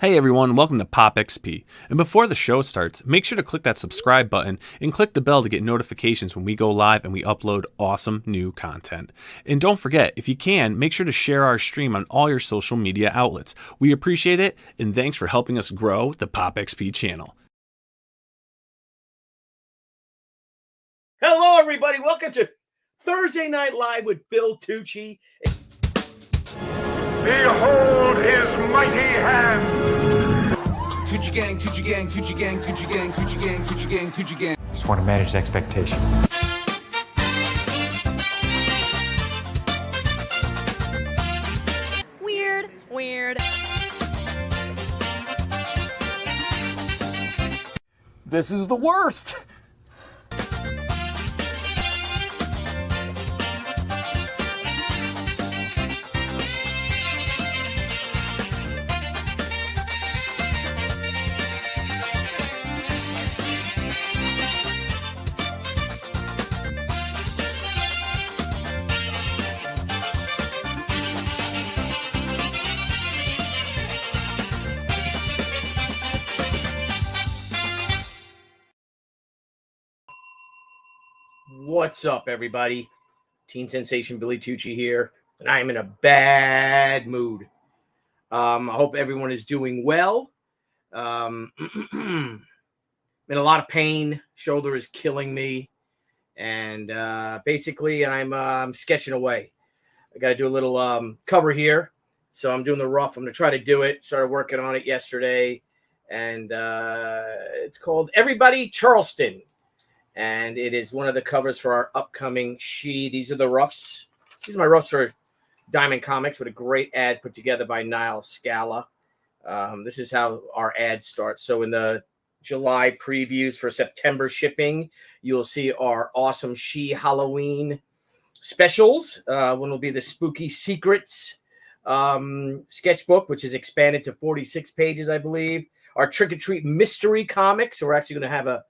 Hey everyone, welcome to Pop XP. And before the show starts, make sure to click that subscribe button and click the bell to get notifications when we go live and we upload awesome new content. And don't forget, if you can, make sure to share our stream on all your social media outlets. We appreciate it, and thanks for helping us grow the Pop XP channel. Hello everybody, welcome to Thursday Night Live with Bill Tucci. Behold his mighty hand. Tucci gang, Tucci gang, Tucci gang, Tucci gang, Tucci gang, Tucci gang, Tucci gang. Just want to manage expectations. Weird. This is the worst! What's up, everybody? Teen Sensation Billy Tucci here, and I am in a bad mood. I hope everyone is doing well. I'm in a lot of pain. Shoulder is killing me, and basically, I'm sketching away. I got to do a little cover here, so I'm doing the rough. I'm going to try to do it. Started working on it yesterday, and it's called Everybody Charleston. And it is one of the covers for our upcoming She. These are the roughs. These are my roughs for Diamond Comics with a great ad put together by Niall Scala. This is how our ad starts. So in the July previews for September shipping, you'll see our awesome She Halloween specials. One will be the Spooky Secrets sketchbook, which is expanded to 46 pages, I believe. Our Trick or Treat mystery comics. So we're actually going to have a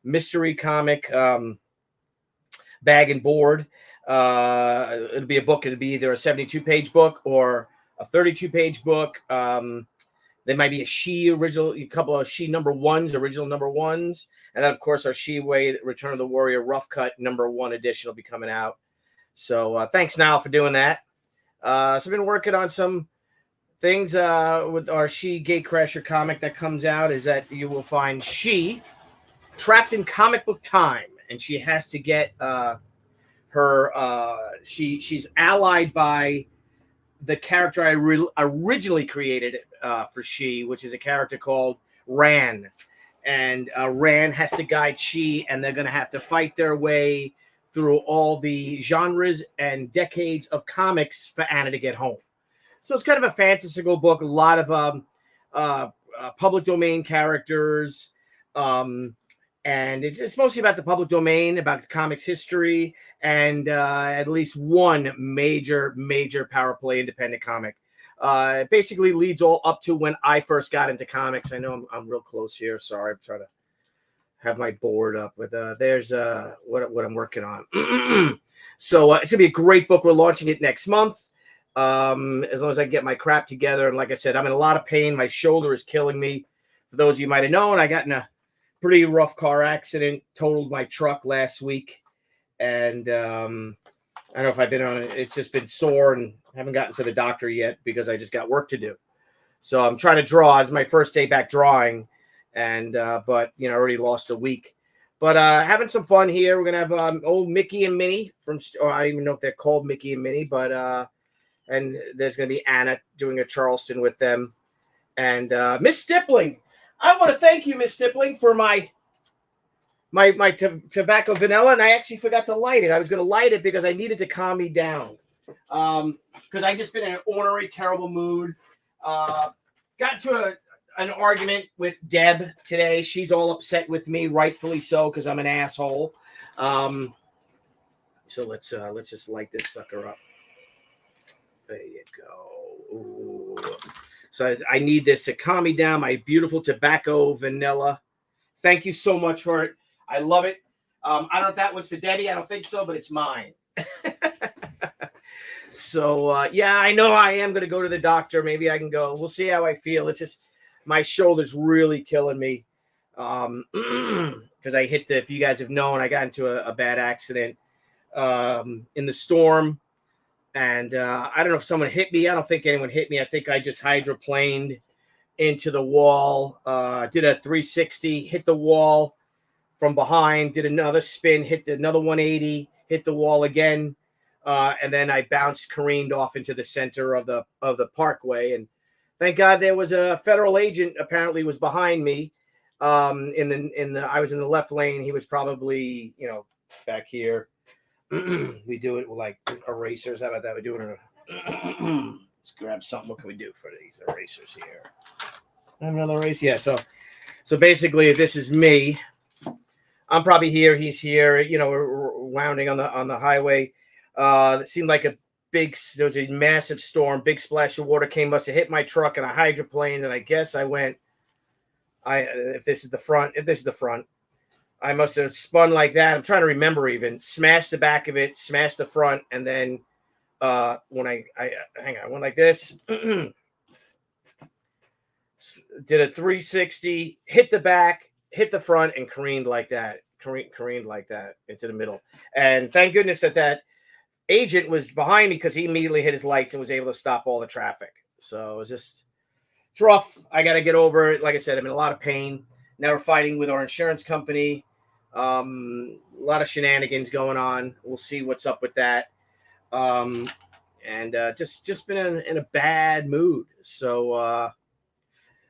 mystery comic bag and board. It'll be a book. It'll be either a 72-page book or a 32-page book. There might be a She original, a couple of She number ones, original number ones. And then, of course, our She Way Return of the Warrior rough cut number one edition will be coming out. So thanks, Niall, for doing that. So I've been working on some things with our She Gatecrasher comic that comes out is that you will find She trapped in comic book time, and she has to get she's allied by the character I originally created for She, which is a character called Ran, and Ran has to guide She, and they're going to have to fight their way through all the genres and decades of comics for Anna to get home. So it's kind of a fantastical book, a lot of public domain characters, and it's mostly about the public domain, about the comics history, and at least one major power play independent comic. It basically leads all up to when I first got into comics. I know I'm real close here. Sorry, I'm trying to have my board up. But there's what I'm working on. So it's going to be a great book. We're launching it next month. As long as I get my crap together. And like I said, I'm in a lot of pain. My shoulder is killing me. For those of you might have known, I got in a pretty rough car accident, totaled my truck last week, and I don't know if I've been on it. It's just been sore, and haven't gotten to the doctor yet because I just got work to do. So I'm trying to draw. It's my first day back drawing, and but I already lost a week. But having some fun here. We're gonna have old Mickey and Minnie from, or I don't even know if they're called Mickey and Minnie, but and there's gonna be Anna doing a Charleston with them, and Miss Stippling. I want to thank you, Miss Stippling, for my tobacco vanilla, and I actually forgot to light it. I was going to light it because I needed to calm me down, because I just been in an ornery, terrible mood. Got into an argument with Deb today. She's all upset with me, rightfully so, because I'm an asshole. So let's just light this sucker up. There you go. Ooh. So I need this to calm me down. My beautiful tobacco vanilla. Thank you so much for it. I love it. I don't know if that one's for Debbie. I don't think so, but it's mine. So, yeah, I know I am going to go to the doctor. Maybe I can go. We'll see how I feel. It's just, my shoulder's really killing me. Because I hit if you guys have known, I got into a bad accident in the storm. And I don't know if someone hit me. I don't think anyone hit me. I think I just hydroplaned into the wall, did a 360, hit the wall from behind, did another spin, hit another 180, hit the wall again. And then I careened off into the center of the parkway. And thank God there was a federal agent apparently was behind me. I was in the left lane. He was probably, back here. We do it with like erasers. How about that? We do it let's grab something. What can we do for these erasers here? Another eraser. Yeah. So basically, this is me. I'm probably here. He's here. We're wounding on the highway. It seemed like there was a massive storm. Big splash of water must have hit my truck, and I hydroplaned. And I guess I went. If this is the front. I must have spun like that. I'm trying to remember even. Smashed the back of it, smashed the front, and then when I went like this, did a 360, hit the back, hit the front, and careened like that. Careened like that into the middle. And thank goodness that agent was behind me because he immediately hit his lights and was able to stop all the traffic. So it's rough. I got to get over it. Like I said, I'm in a lot of pain. Now we're fighting with our insurance company. A lot of shenanigans going on. We'll see what's up with that. Just been in a bad mood. So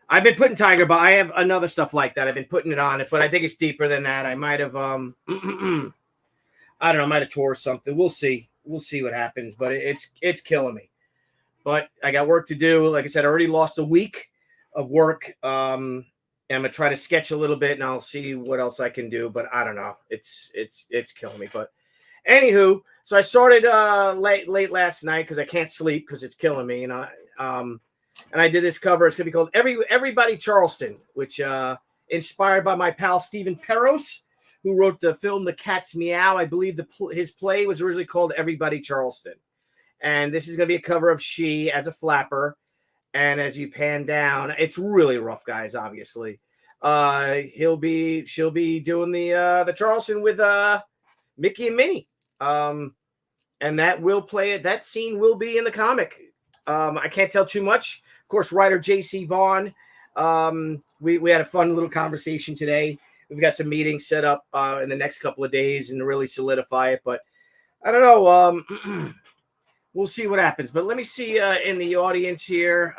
I've been putting Tiger, but I have another stuff like that. I've been putting it on it, but I think it's deeper than that. I might have I don't know, I might have tore something. We'll see. We'll see what happens, but it's killing me. But I got work to do. Like I said, I already lost a week of work. I'm gonna try to sketch a little bit, and I'll see what else I can do. But I don't know. It's killing me. But anywho, so I started late last night because I can't sleep because it's killing me. And I did this cover. It's gonna be called Everybody Charleston, which inspired by my pal Stephen Peros, who wrote the film The Cat's Meow. I believe his play was originally called Everybody Charleston, and this is gonna be a cover of she as a flapper. And as you pan down, it's really rough, guys. Obviously, she'll be doing the Charleston with Mickey and Minnie, and that scene will be in the comic. I can't tell too much. Of course, writer J.C. Vaughn. We had a fun little conversation today. We've got some meetings set up in the next couple of days and to really solidify it. But I don't know. We'll see what happens. But let me see in the audience here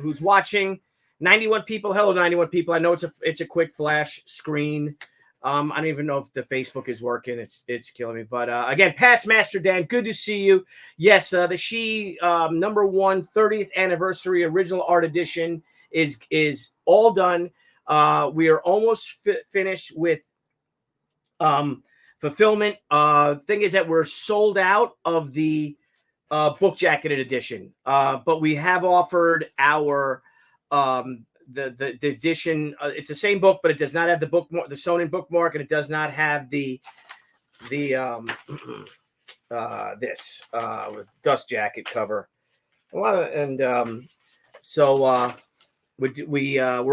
who's watching. 91 people. Hello, 91 people. I know it's a quick flash screen. I don't even know if the Facebook is working. It's killing me. But again, Past Master Dan, good to see you. Yes, the She #1 30th anniversary original art edition is all done. We are almost finished with fulfillment. Thing is that we're sold out of the book jacketed edition, but we have offered our the edition. It's the same book, but it does not have the Sonnen bookmark, and it does not have the this with dust jacket cover. We're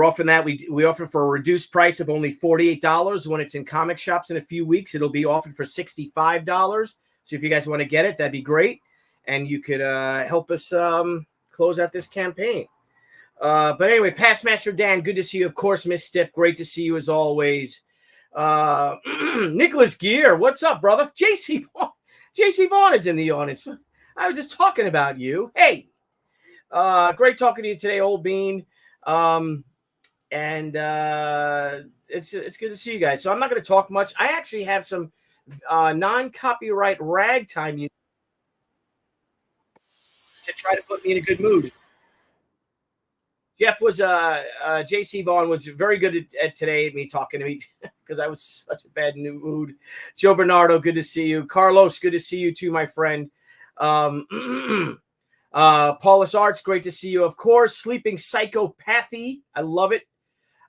offering that. We offer for a reduced price of only $48. When it's in comic shops in a few weeks, it'll be offered for $65. So if you guys want to get it, that'd be great, and you could help us close out this campaign. But anyway, Past Master Dan, good to see you. Of course, Miss Stip, great to see you as always. Nicholas Gear, what's up, brother? JC Vaughn is in the audience. I was just talking about you. Hey, great talking to you today, old bean. It's good to see you guys. So I'm not going to talk much. I actually have some non-copyright ragtime music to try to put me in a good mood. JC Vaughn was very good at today, me talking to me because I was such a bad mood. Joe Bernardo, good to see you. Carlos, good to see you too, my friend. Paulus Arts, great to see you. Of course, Sleeping Psychopathy, I love it.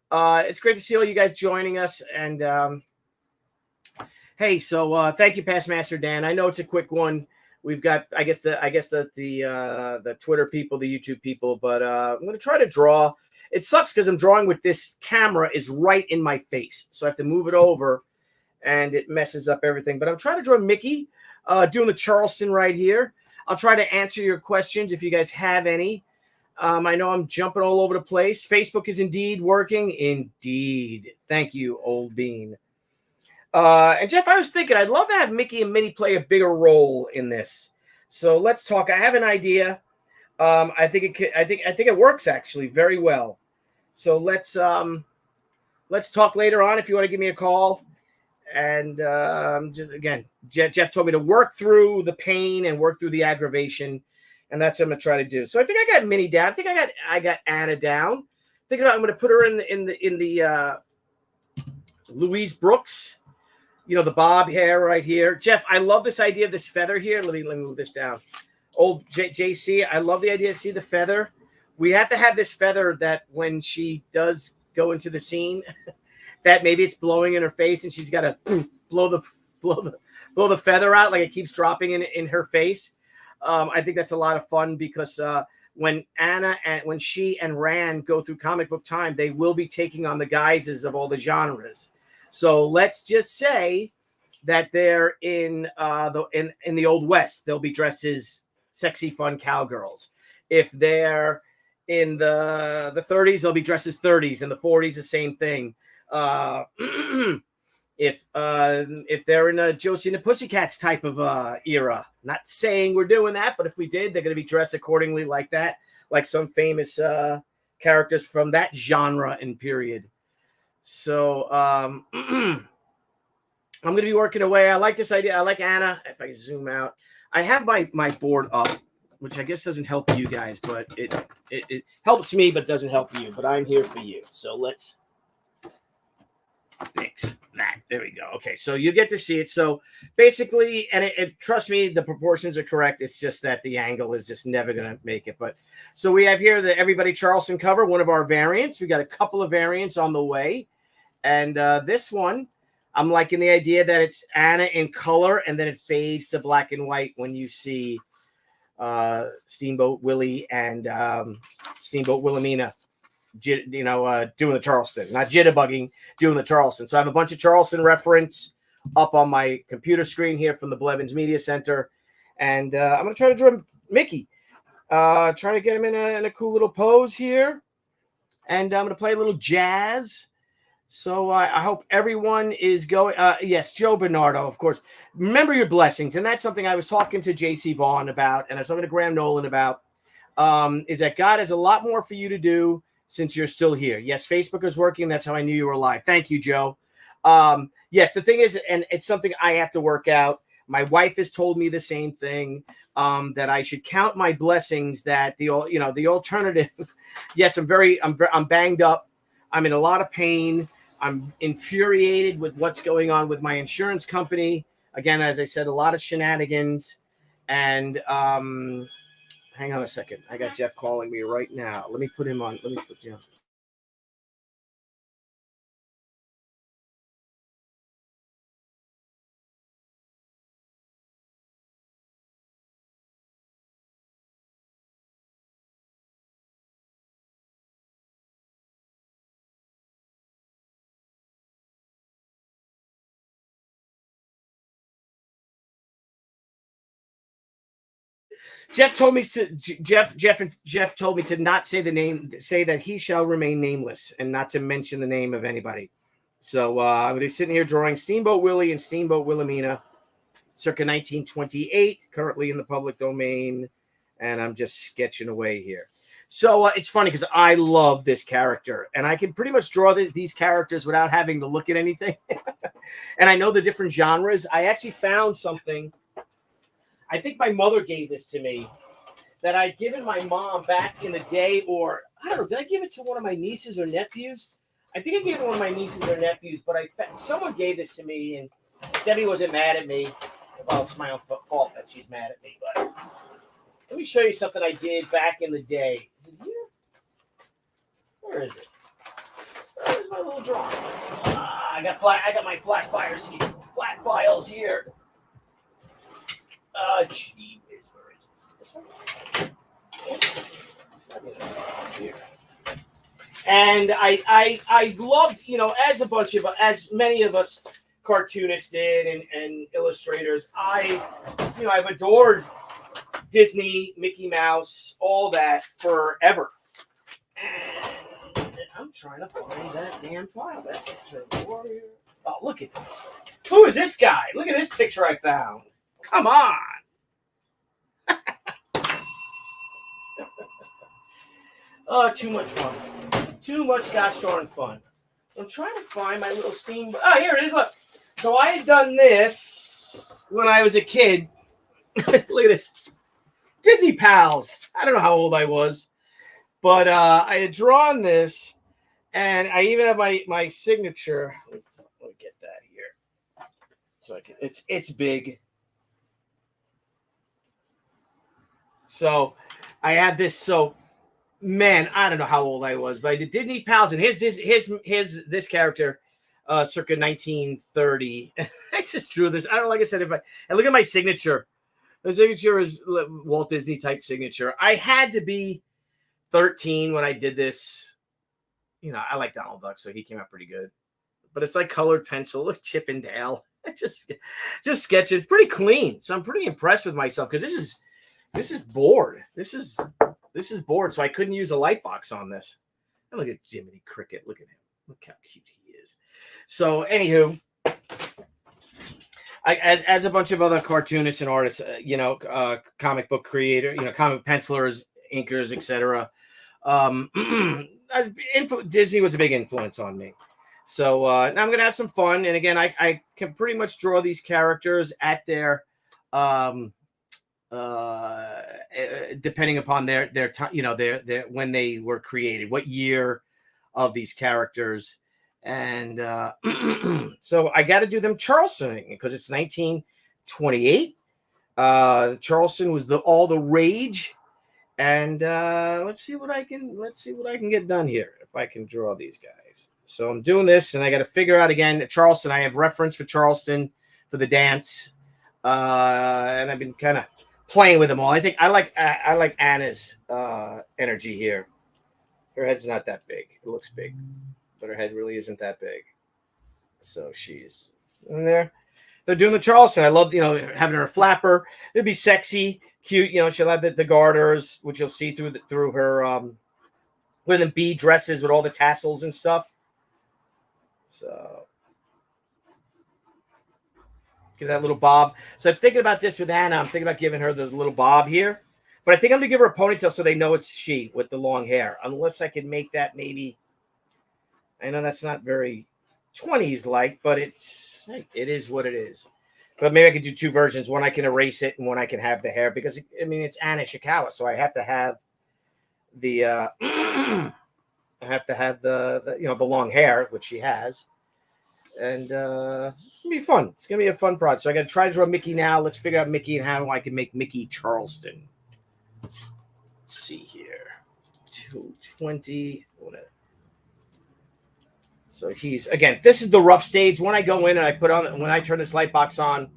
It's great to see all you guys joining us. And hey, so thank you, Past Master Dan. I know it's a quick one. We've got, I guess the Twitter people, the YouTube people, but I'm going to try to draw It sucks because I'm drawing with this camera is right in my face. So I have to move it over and it messes up everything. But I'm trying to draw Mickey doing the Charleston right here. I'll try to answer your questions if you guys have any. I know I'm jumping all over the place. Facebook is indeed working. Indeed. Thank you, Old Bean. And Jeff, I was thinking I'd love to have Mickey and Minnie play a bigger role in this. So let's talk. I have an idea. I think it works actually very well. So let's talk later on if you want to give me a call. And just again, Jeff told me to work through the pain and work through the aggravation, and that's what I'm gonna try to do. So I think I got Minnie down. I think I got Anna down. I'm gonna put her in the Louise Brooks. You know, the bob hair right here. Jeff, I love this idea of this feather here. Let me move this down. Old JC, I love the idea. See the feather? We have to have this feather that when she does go into the scene, that maybe it's blowing in her face and she's got to blow the feather out like it keeps dropping in her face. I think that's a lot of fun because when she and Rand go through comic book time, they will be taking on the guises of all the genres. So let's just say that they're in the Old West, they'll be dressed as sexy, fun cowgirls. If they're in the 30s, they'll be dressed as 30s. In the 40s, the same thing. If they're in a Josie and the Pussycats type of era, not saying we're doing that, but if we did, they're going to be dressed accordingly like that, like some famous characters from that genre and period. So I'm going to be working away. I like this idea. I like Anna. If I can zoom out, I have my board up, which I guess doesn't help you guys, but it helps me, but doesn't help you. But I'm here for you. So let's fix that. There we go. Okay, so you get to see it. So basically, and trust me, the proportions are correct. It's just that the angle is just never going to make it. But so we have here the Everybody Charleston cover, one of our variants. We got a couple of variants on the way. And this one, I'm liking the idea that it's Anna in color and then it fades to black and white when you see Steamboat Willie and Steamboat Wilhelmina, doing the Charleston, not jitterbugging, doing the Charleston. So I have a bunch of Charleston reference up on my computer screen here from the Blevins Media Center. And I'm going to try to draw Mickey. Try to get him in a cool little pose here. And I'm going to play a little jazz. So I hope everyone is going. Yes, Joe Bernardo, of course. Remember your blessings. And that's something I was talking to JC Vaughn about, and I was talking to Graham Nolan about, is that God has a lot more for you to do since you're still here. Yes, Facebook is working. That's how I knew you were alive. Thank you, Joe. Yes, the thing is, and it's something I have to work out. My wife has told me the same thing, that I should count my blessings, that the alternative. Yes, I'm banged up. I'm in a lot of pain. I'm infuriated with what's going on with my insurance company. Again, as I said, a lot of shenanigans. And hang on a second. I got Jeff calling me right now. Let me put him on. Let me put Jeff. Jeff told me to not say the name, say that he shall remain nameless and not to mention the name of anybody. So I'm going to be sitting here drawing Steamboat Willie and Steamboat Wilhelmina, circa 1928, currently in the public domain, and I'm just sketching away here. So it's funny because I love this character, and I can pretty much draw these characters without having to look at anything. And I know the different genres. I actually found something. I think my mother gave this to me that I'd given my mom back in the day, or I don't know, did I give it to one of my nieces or nephews? I think I gave it to one of my nieces or nephews, but someone gave this to me, and Debbie wasn't mad at me. Well, it's my own fault that she's mad at me, but let me show you something I did back in the day. Is it here? Where is it? Where's my little drawing? I got my flat files here. Gee whiz, where is it? This one? It's gotta be this one here. And I loved, you know, as many of us cartoonists did and illustrators, I've adored Disney, Mickey Mouse, all that forever. And I'm trying to find that damn file. That's Warrior. Oh, look at this. Who is this guy? Look at this picture I found. Come on. Oh, too much fun. Too much gosh darn fun. I'm trying to find my little Steamboat. Oh, here it is. Look. So I had done this when I was a kid. Look at this. Disney Pals. I don't know how old I was. But I had drawn this. And I even have my signature. Let me get that here. So I can, it's big. So I had this. So man, I don't know how old I was, but I did Disney Pals, and this character, circa 1930. I just drew this. I don't know, like I said, and look at my signature. The signature is Walt Disney type signature. I had to be 13 when I did this. You know, I like Donald Duck, so he came out pretty good. But it's like colored pencil. Look, Chip and Dale. just sketching pretty clean. So I'm pretty impressed with myself because this is bored. This is bored, so I couldn't use a light box on this. And look at Jiminy Cricket. Look at him. Look how cute he is. So, anywho, as a bunch of other cartoonists and artists, comic book creator, comic pencilers, inkers, etc. Disney was a big influence on me. So now I'm going to have some fun. And again, I can pretty much draw these characters at their depending upon their time, their when they were created, what year of these characters. And so I got to do them Charleston because it's 1928. Charleston was all the rage. And let's see what I can get done here if I can draw these guys. So I'm doing this, and I got to figure out again Charleston. I have reference for Charleston for the dance, and I've been kind of playing with them all. I think I like Anna's energy here. Her head's not that big. It looks big, but her head really isn't that big. So she's in there. They're doing the Charleston. I love having her flapper. It'd be sexy. Cute, she'll have the garters, which you'll see through her one of the bead dresses with all the tassels and stuff. So give that little bob. So I'm thinking about this with Anna. I'm thinking about giving her the little bob here, but I think I'm gonna give her a ponytail so they know it's she with the long hair. Unless I can make that maybe. I know that's not very 20s like, but it is what it is. But maybe I could do two versions. One I can erase it, and one I can have the hair because it's Anna Ishikawa, so I have to have the the long hair, which she has, and it's gonna be fun. It's gonna be a fun project. So I got to try to draw Mickey now. Let's figure out Mickey and how I can make Mickey Charleston. Let's see here, 220. So this is the rough stage. When I go in and when I turn this light box on,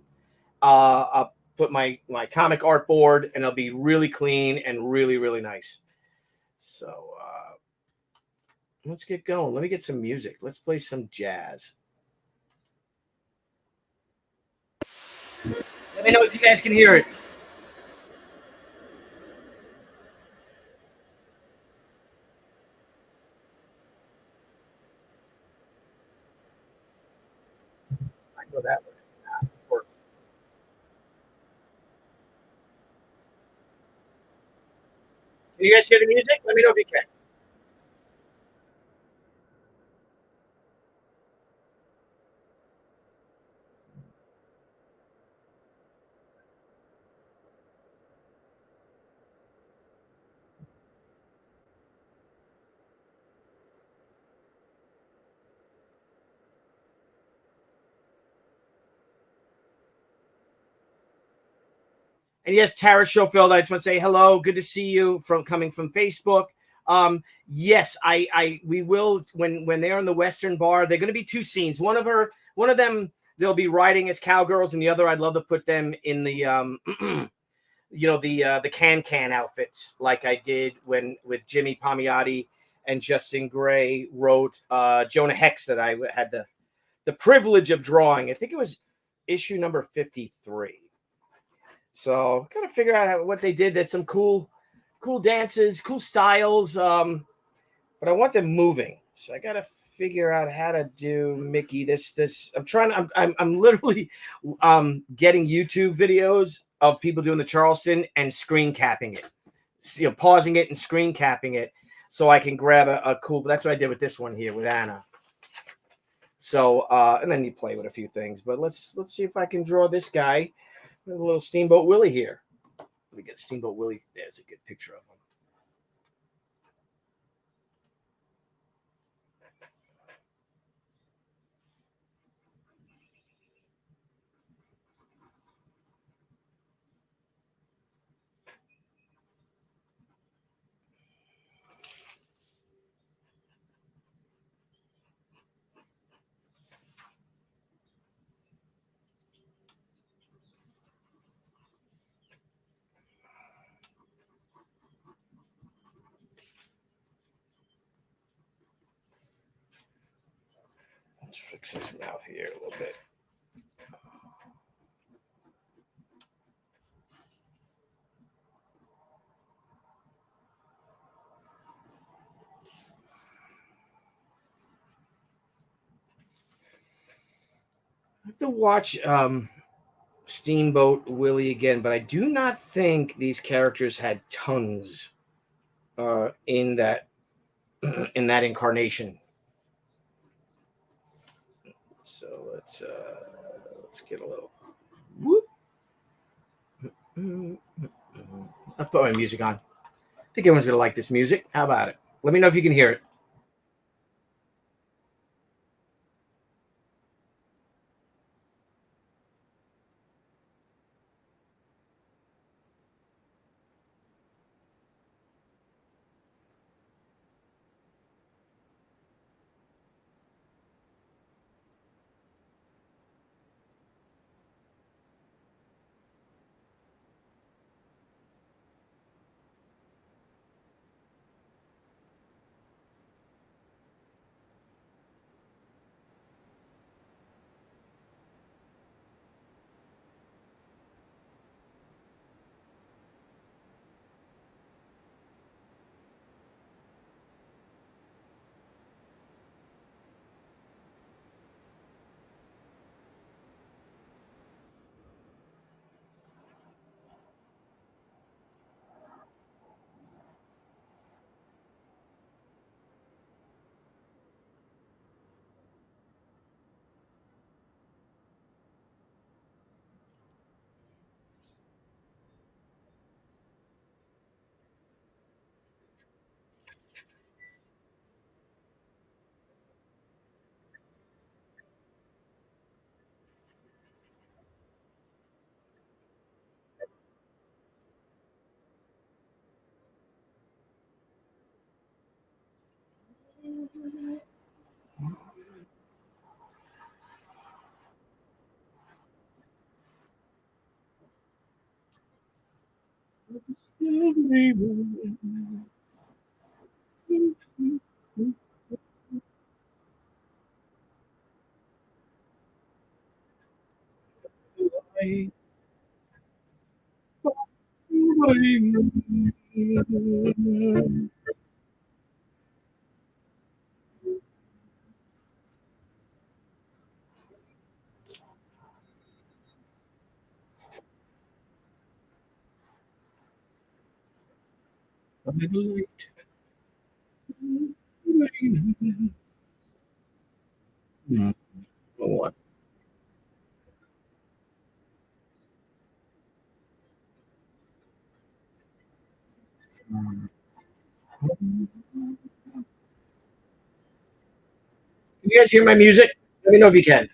I'll put my comic art board, and it'll be really clean and really, really nice. So let's get going. Let me get some music. Let's play some jazz. Let me know if you guys can hear it. Go that way. Can you guys hear the music? Let me know if you can. And yes, Tara Schofield, I just want to say hello. Good to see you coming from Facebook. Yes, we will when they're in the Western Bar. They're going to be two scenes. One of them they'll be riding as cowgirls, and the other I'd love to put them in the the can outfits like I did with Jimmy Palmiotti and Justin Gray wrote Jonah Hex that I had the privilege of drawing. I think it was issue number 53. So gotta figure out what they did. There's some cool dances, cool styles. But I want them moving. So I gotta figure out how to do Mickey. This I'm literally getting YouTube videos of people doing the Charleston and screen capping it. Pausing it and screen capping it so I can grab a cool. That's what I did with this one here with Anna. So and then you play with a few things. But let's see if I can draw this guy. A little Steamboat Willie here. Let me get Steamboat Willie. There's a good picture of him. Let's fix his mouth here a little bit. I have to watch Steamboat Willie again, but I do not think these characters had tongues in that incarnation. So let's get a little. Whoop. I'll put my music on. I think everyone's gonna like this music. How about it? Let me know if you can hear it. What? Can you guys hear my music? Let me know if you can.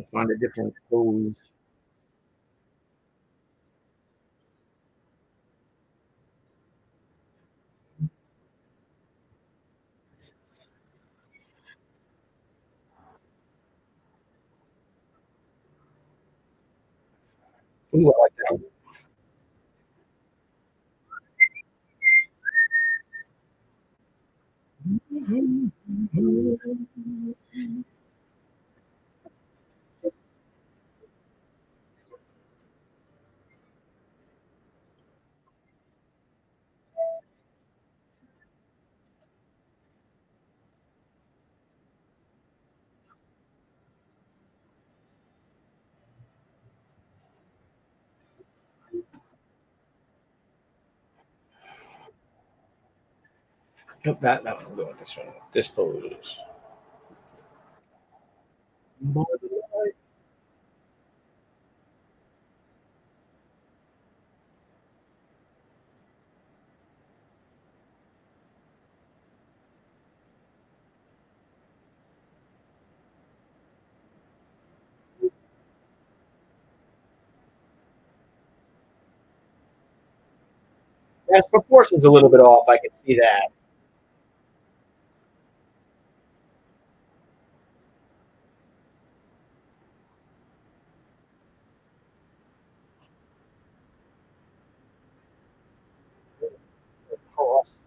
Find a different pose. Ooh, I like that one. Nope, that one. We'll go with this one. Dispose. Yes, proportions a little bit off. I can see that. Cross.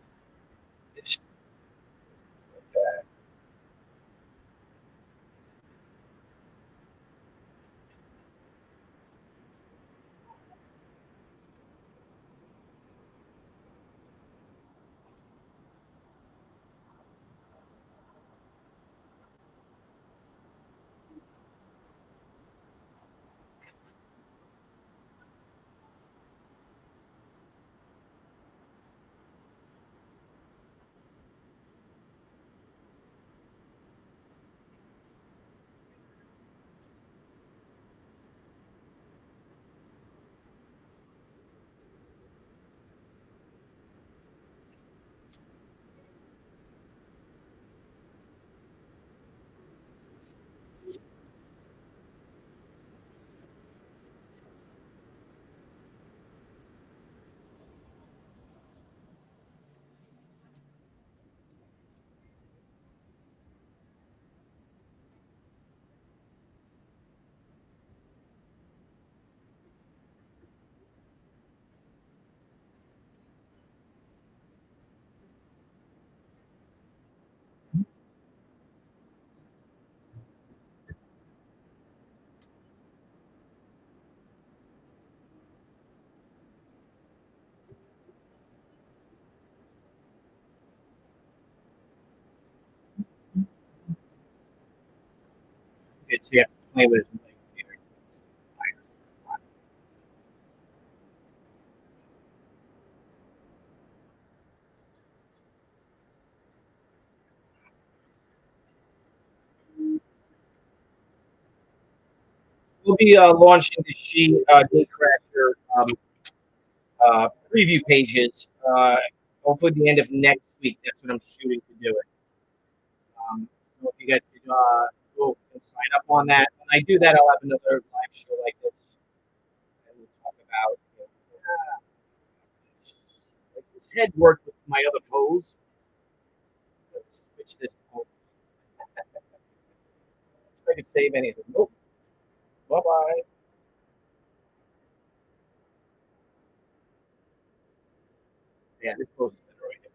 It's yeah, play with his legs here. We'll be launching the Gatecrasher preview pages. Hopefully, the end of next week. That's what I'm shooting to do it. So if you guys could go and sign up on that, when I do that, I'll have another live show like this, and we'll talk about this head worked with my other pose. Let's switch this pose. If I can save anything. Nope. Bye bye. Yeah, this pose is better right here.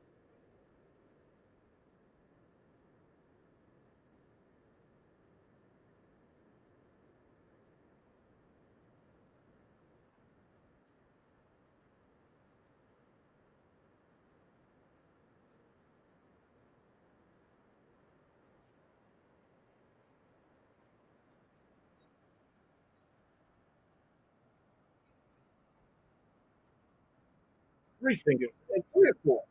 3 fingers. It's 3 or 4.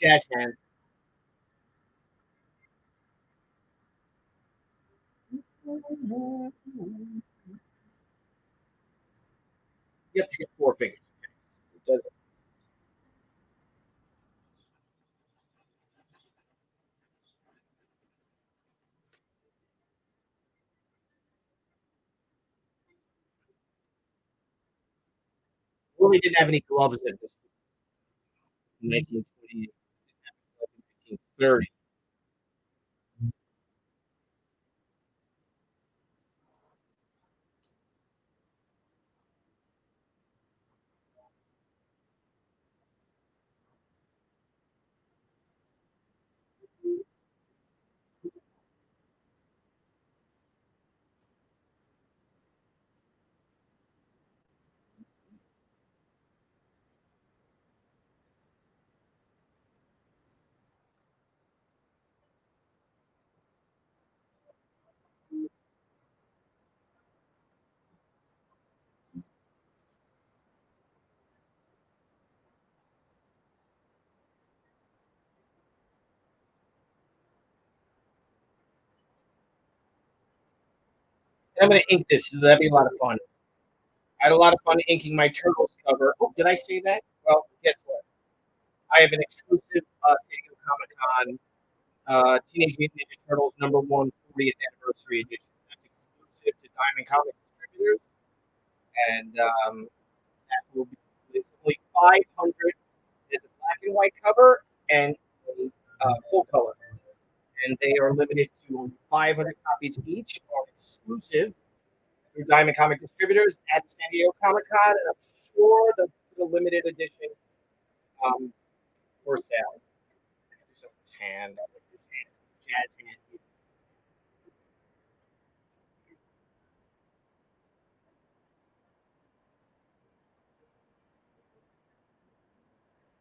Jazz hands. Yep, skip 4 fingers. It does. Willie didn't have any gloves at this in 1920, 1930. I'm going to ink this. So that'd be a lot of fun. I had a lot of fun inking my Turtles cover. Oh, did I say that? Well, guess what? I have an exclusive San Diego Comic Con Teenage Mutant Ninja Turtles #1 40th anniversary edition. That's exclusive to Diamond Comic Distributors, and that will be it's only 500. It's a black and white cover and a full color, and they are limited to only 500 copies each, are exclusive through Diamond Comic Distributors at San Diego Comic Con, and I'm sure the limited edition um, for sale. His hand, I like his hand, jazz hand.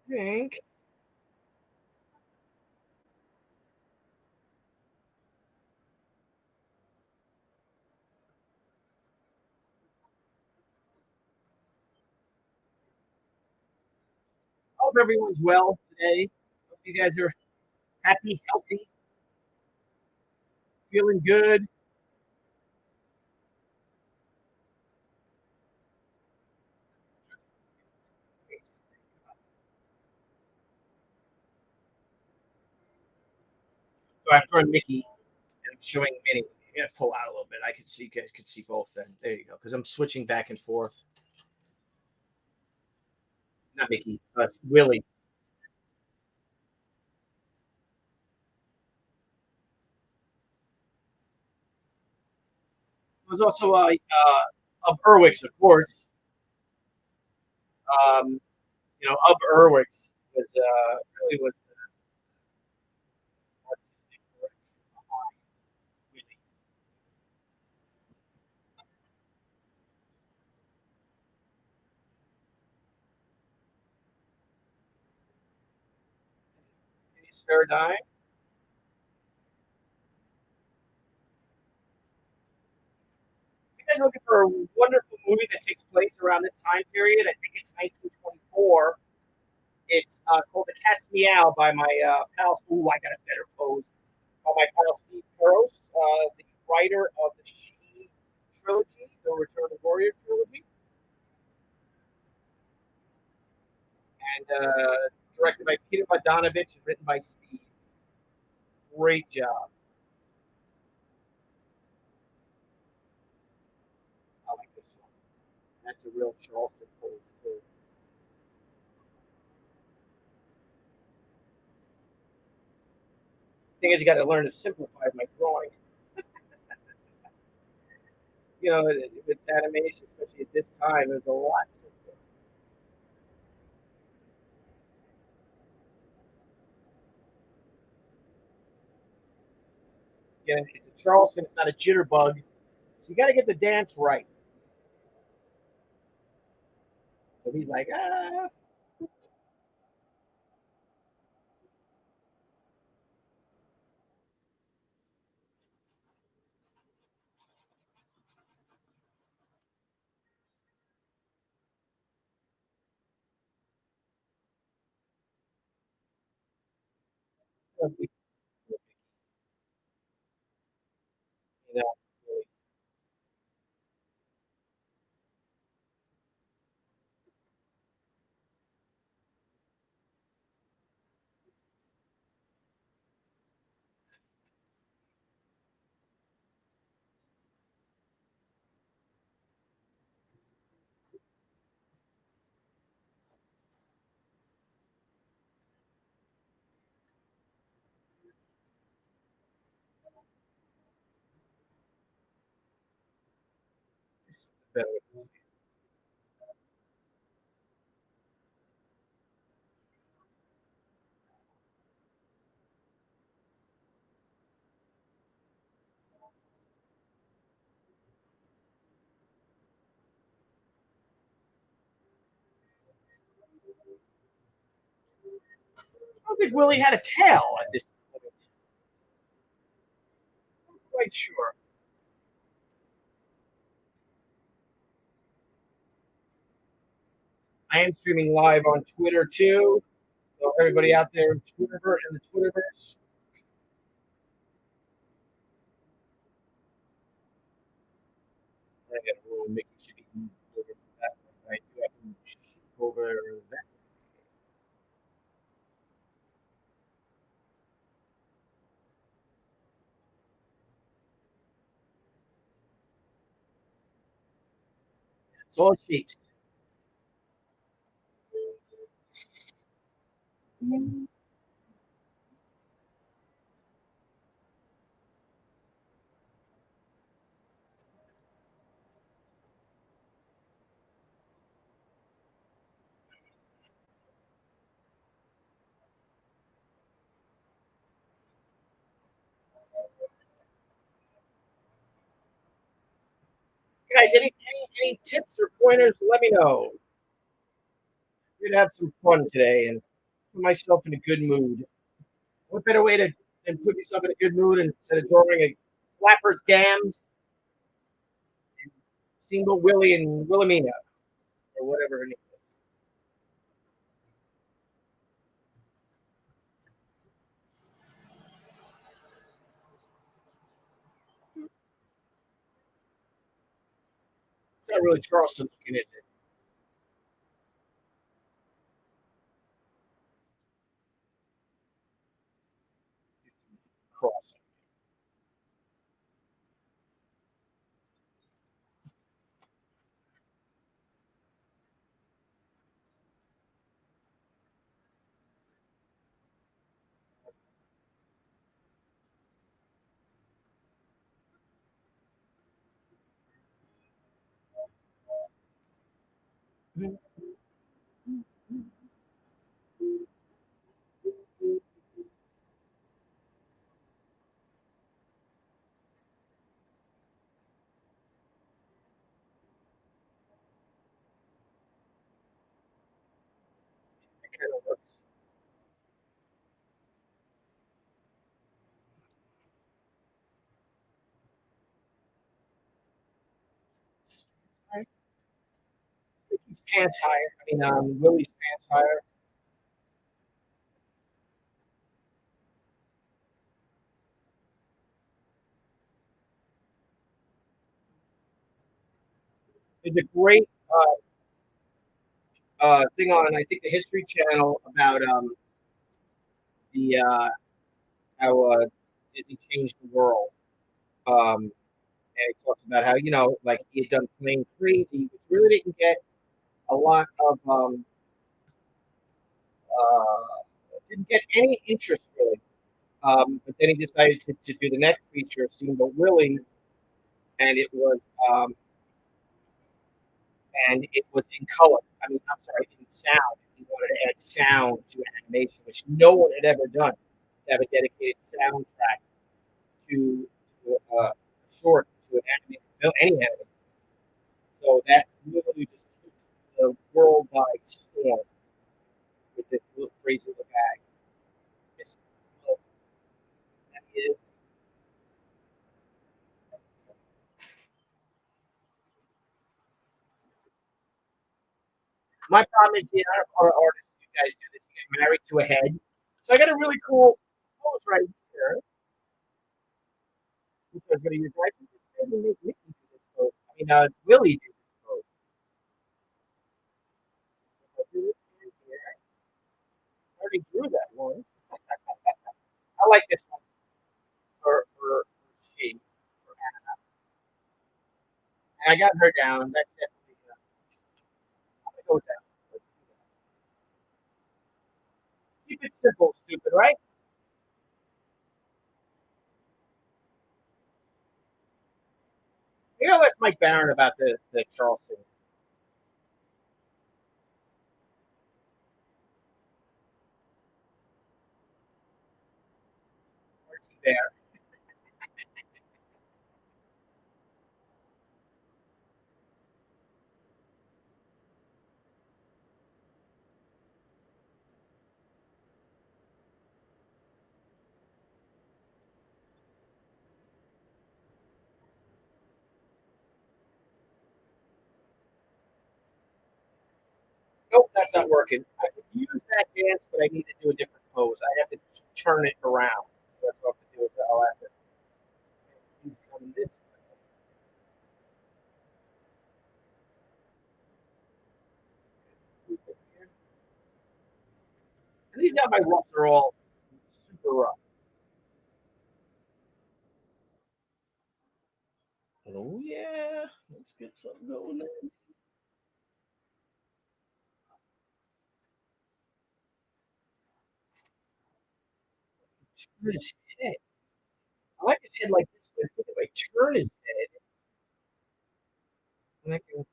I think. Hope everyone's well today. Hope you guys are happy, healthy, feeling good. So I'm showing Mickey and I'm showing Minnie. I'm gonna pull out a little bit. I can see you guys could see both then. There you go. Because I'm switching back and forth. Not Mickey, Willie. There's also of Erwick's, of course. Um, of Erwick's was really was the artistic direction behind Willie. Any spare dime? You guys are looking for a wonderful movie that takes place around this time period. I think it's 1924. It's called The Cat's Meow by my pal. Ooh, I got a better pose. By my pal Steve Peros, the writer of the She trilogy, the Return of the Warrior trilogy, and directed by Peter Bogdanovich and written by Steve. Great job. I like this one. That's a real Charleston pose too. Thing is, you got to learn to simplify my drawing. With animation, especially at this time, there's a lot simpler. It's a Charleston. It's not a jitterbug, so you got to get the dance right. So he's like, ah. You know. better. I don't think Willie had a tail at this point. I'm quite sure. I am streaming live on Twitter too. So everybody out there in Twitterverse and the Twitterverse. I got a rule making should be easy over that one, right? You have to shoot over that. It's all shapes. Guys, any tips or pointers? Let me know. We're gonna have some fun today and put myself in a good mood. What better way to than put yourself in a good mood instead of drawing a Flappers Gams, Steamboat Willie, and Wilhelmina, or whatever her name is. It's not really Charleston looking, is it? Cross. That kind of works. Right? His pants higher. I mean, Willie's pants higher. There's a great thing on, I think, the History Channel about the how Disney changed the world. And it talks about how, like he had done Playing Crazy, which really didn't get a lot of didn't get any interest really. But then he decided to do the next feature, Steamboat Willie, and um, it was in color. I mean, I'm sorry, in sound. He wanted to add sound to animation, which no one had ever done. To have a dedicated soundtrack to a short, to an animated film, any animated. So that literally just took the world by storm with this little crazy little bag. This little, that is. My problem is the amount of artists you guys do this. You get married to a head. So I got a really cool pose right here. Which I was going to use. I think it's going to make Mickey do this pose. I mean, Willie do this pose. So I'll do this right here. I already drew that one. I like this one for she. For Anna. And I got her down. That's definitely. I'm going to go with that. Let's do that. Keep it simple, stupid, right? That's Mike Barron about the Charleston. RT Bear. Nope, that's not working. I could use that dance, but I need to do a different pose. I have to turn it around. So that's what I have to do. I'll have to. He's coming this way. And these now my roughs are all super rough. Oh yeah, let's get something going there. Turn his head. I like his head like this. But if I turn his head, and I can.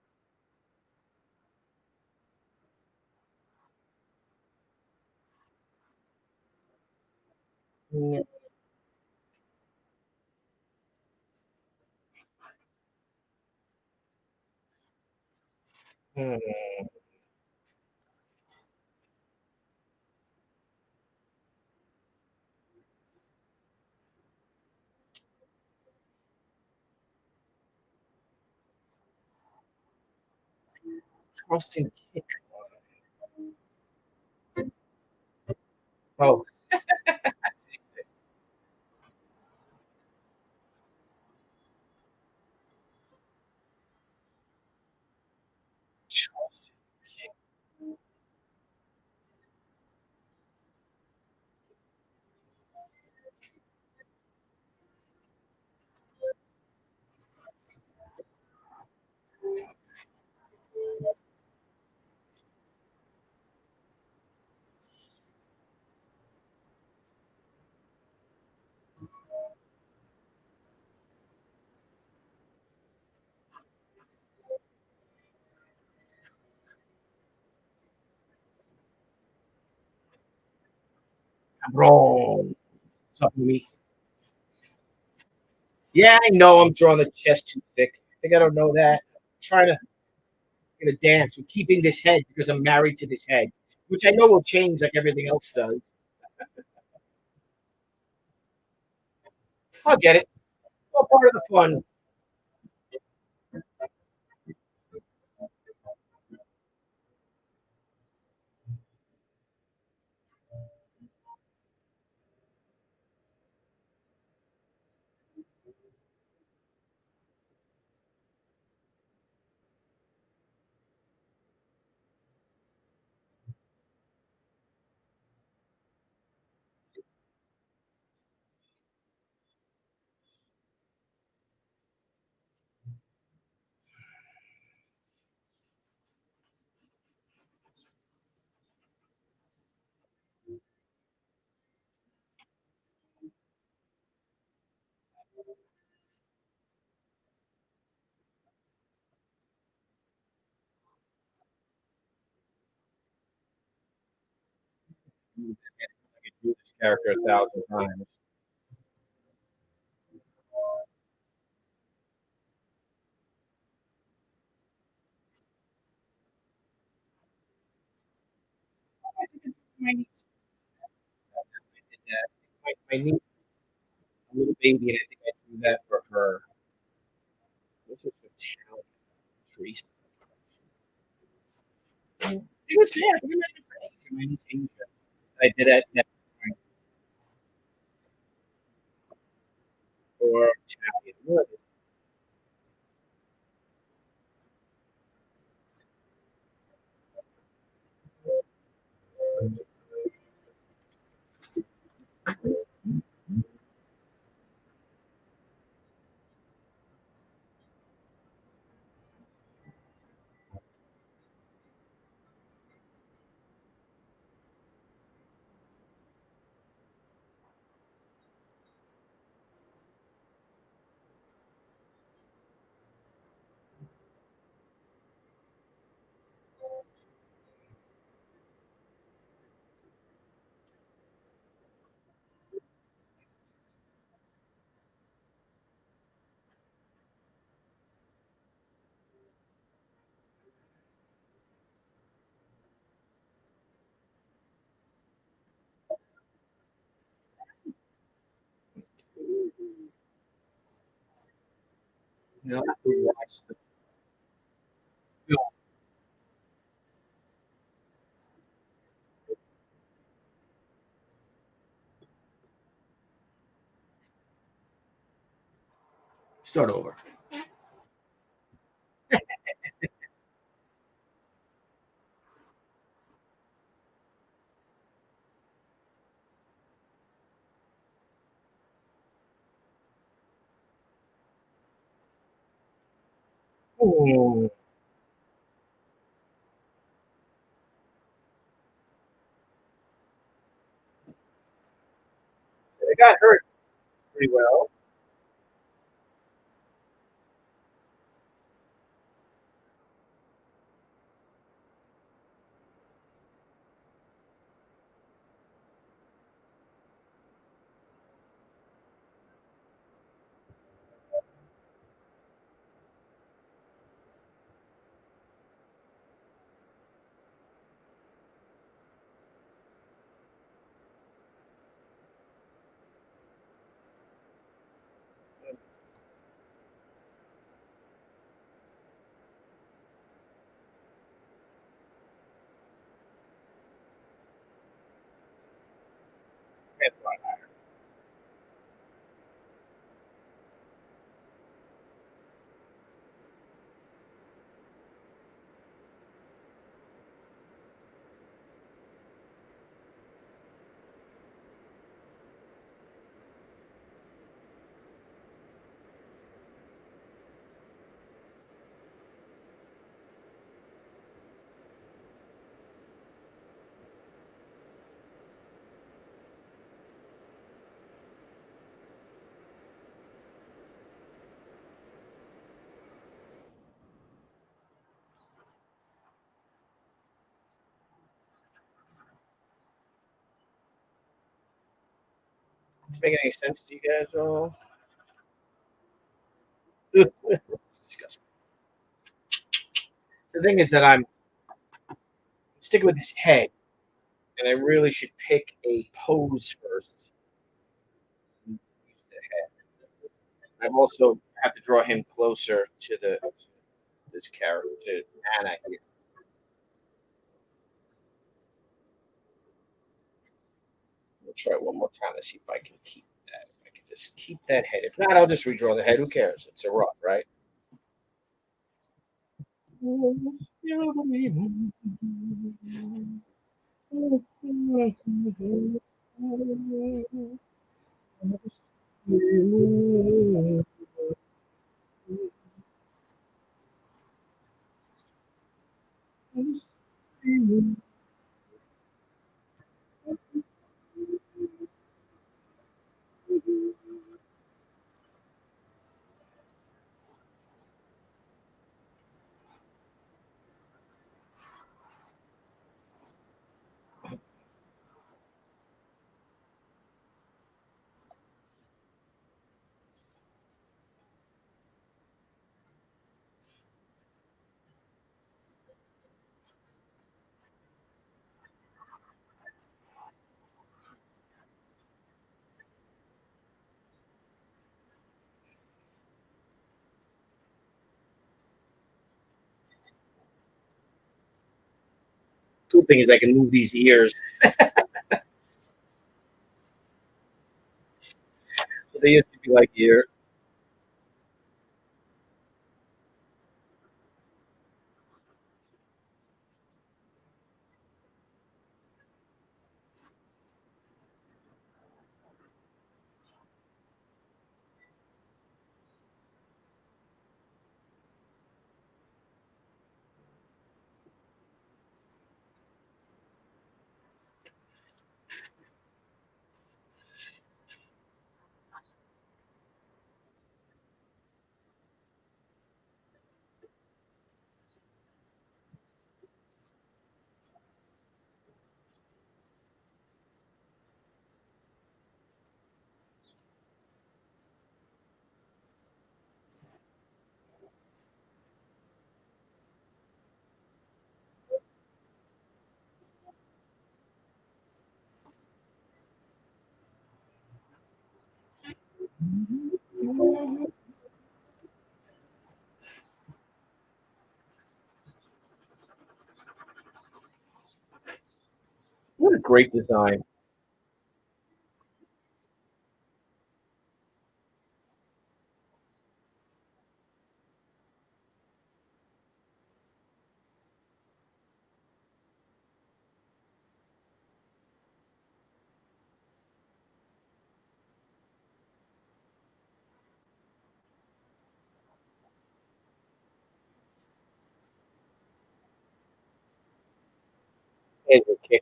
Hmm. Charleston kick. Oh, Charleston kick. Cabron. Something to me. Yeah, I know I'm drawing the chest too thick. I think I don't know that. I'm trying to get a dance with keeping this head because I'm married to this head, which I know will change like everything else does. I'll get it. It's all part of the fun. I could do this character 1,000 times. I think it's my niece. I did that. My niece, a little baby, and I think I do that for her. This is for talent. Trace. It was yeah, we met for Asia. My niece Asia. I did that for Italian. What was And I'll have to watch the film. Start over. Oh, they got hurt pretty well. That's fine. It's making any sense to you guys at all? Disgusting. So the thing is that I'm sticking with his head, and I really should pick a pose first. Use the head. I've also have to draw him closer to this character, to Anna here. We'll try one more time to see if I can keep that. If I can just keep that head. If not, I'll just redraw the head. Who cares? It's a rough, right? Cool thing is I can move these ears. So they used to be like here. What a great design. Head would kick.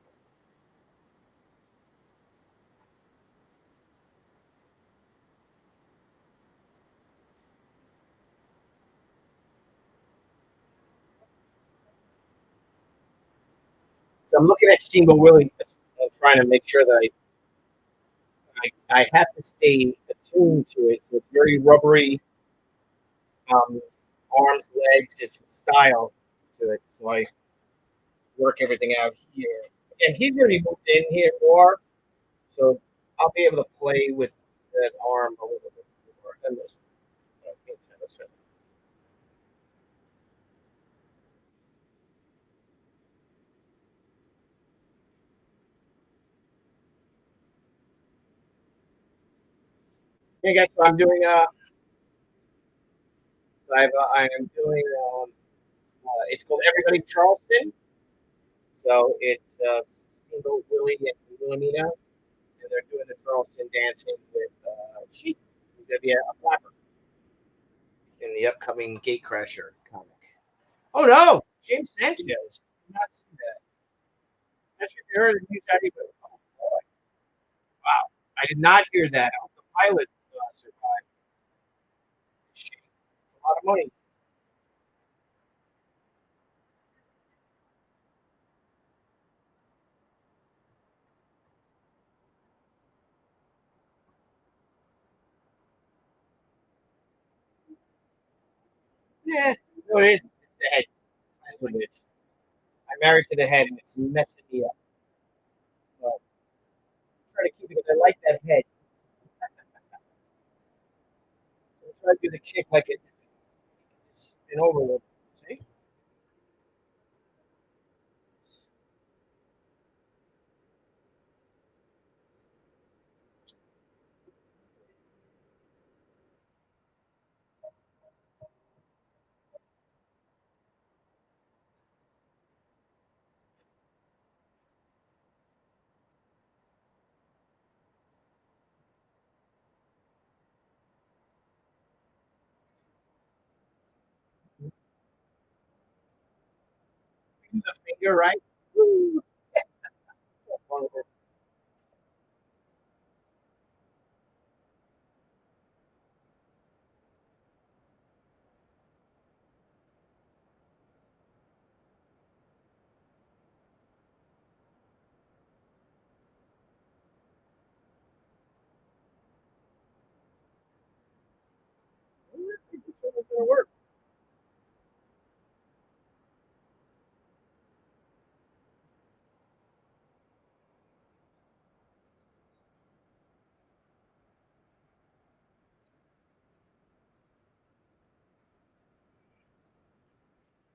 So I'm looking at Steamboat Willie and trying to make sure that I have to stay attuned to it. So it's very rubbery, arms, legs. It's a style to it. So I work everything out here. And he's already moved in here more, so I'll be able to play with that arm a little bit more. And this. Hey guys, so I'm doing I am doing it's called Everybody Charleston. So it's Steamboat Willie and Wilhelmina, and they're doing the Charleston dancing with Sheep, who's gonna be a flapper in the upcoming Gatecrasher comic. Oh no, James Sanchez. Did not see that. I should have heard the news out even. Oh boy, wow! I did not hear that. I hope the pilot survived. It's a shame. It's a lot of money. Yeah, no, it is. It's the head. That's what it is. I'm married to the head, and it's messing me up. But I'm trying to keep it because I like that head. So I'm trying to do the kick like it's spin over a little. See? Do the finger right. Woo! So fun with this. I think this one is gonna work.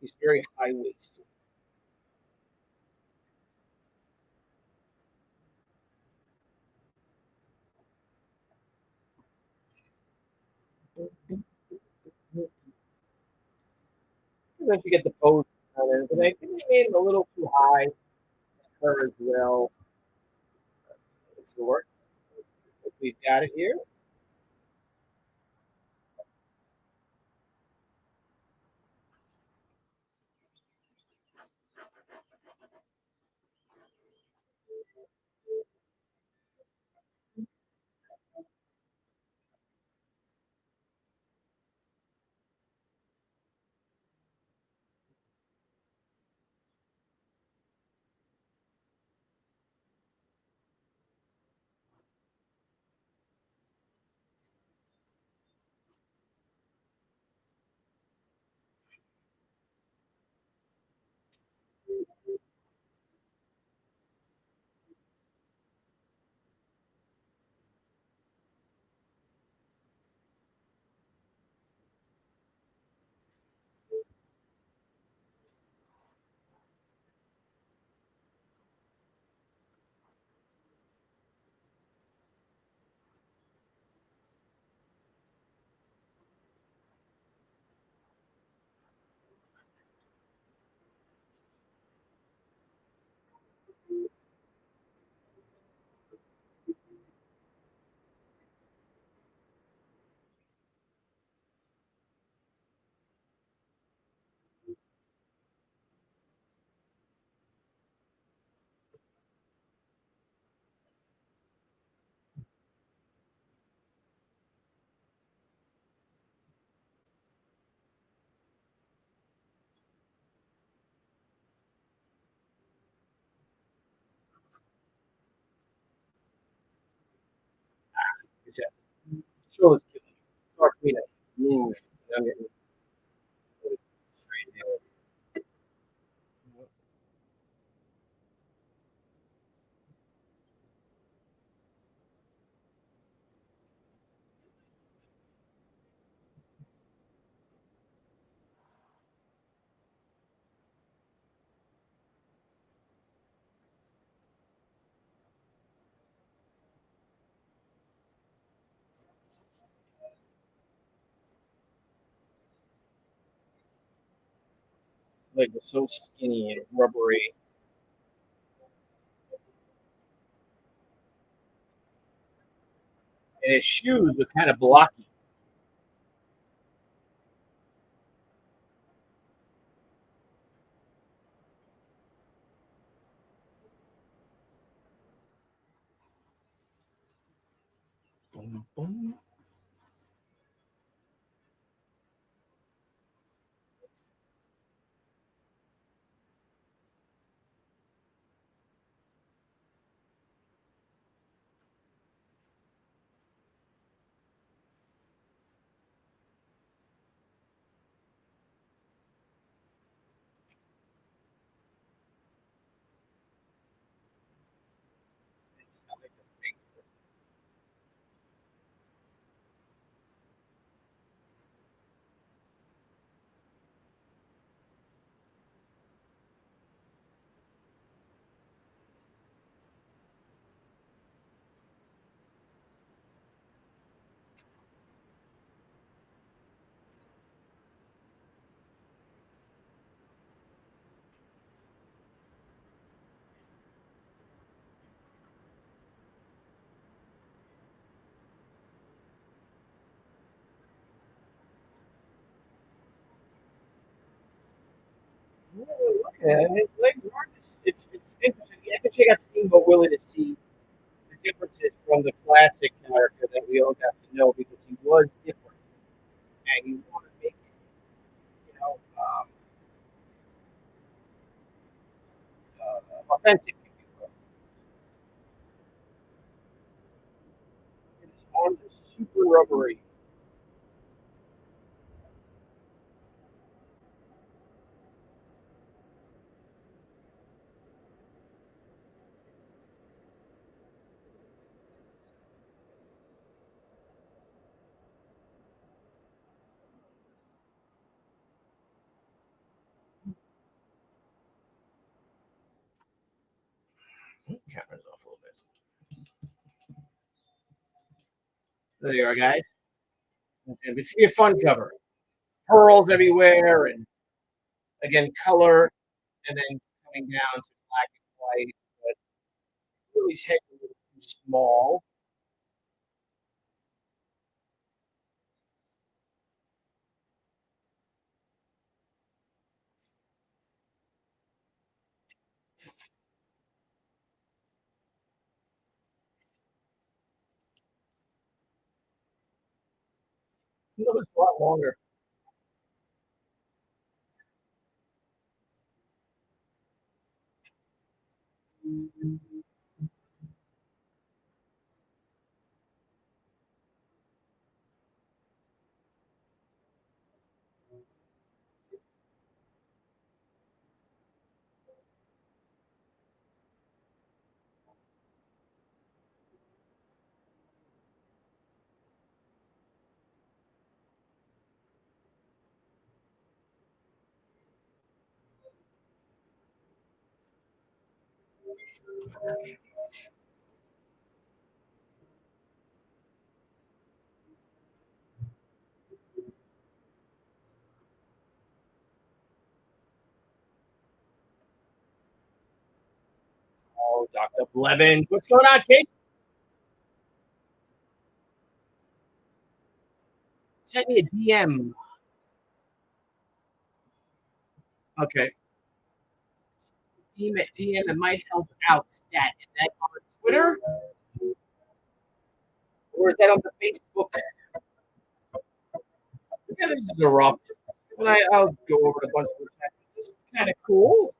He's very high waisted. Sometimes you get the pose on it, but I think I made him a little too high. Her as well. It's the work. We've got it here. said, show is killing you. Start me to move. I'm getting straight ahead. Like it's so skinny and rubbery. And his shoes were kind of blocky. Boom, boom. I like the thing. Look at it. His legs are it's interesting. You have to check out Steamboat Willie to see the differences from the classic character that we all got to know because he was different. And you want to make it, you know, authentic, if you will. And his arms are super rubbery. Camera's off a little bit. There you are, guys. It's going to be a fun cover. Pearls everywhere, and again, color, and then coming down to black and white. But Willie's head's a little too small. His nose is a lot longer. Oh, Dr. Blevins. What's going on, Kate? Send me a DM. Okay. DM that might help out. Stat. Is that on Twitter? Or is that on the Facebook? Yeah, this is a rough. And I'll go over a bunch of text. This is kind of cool.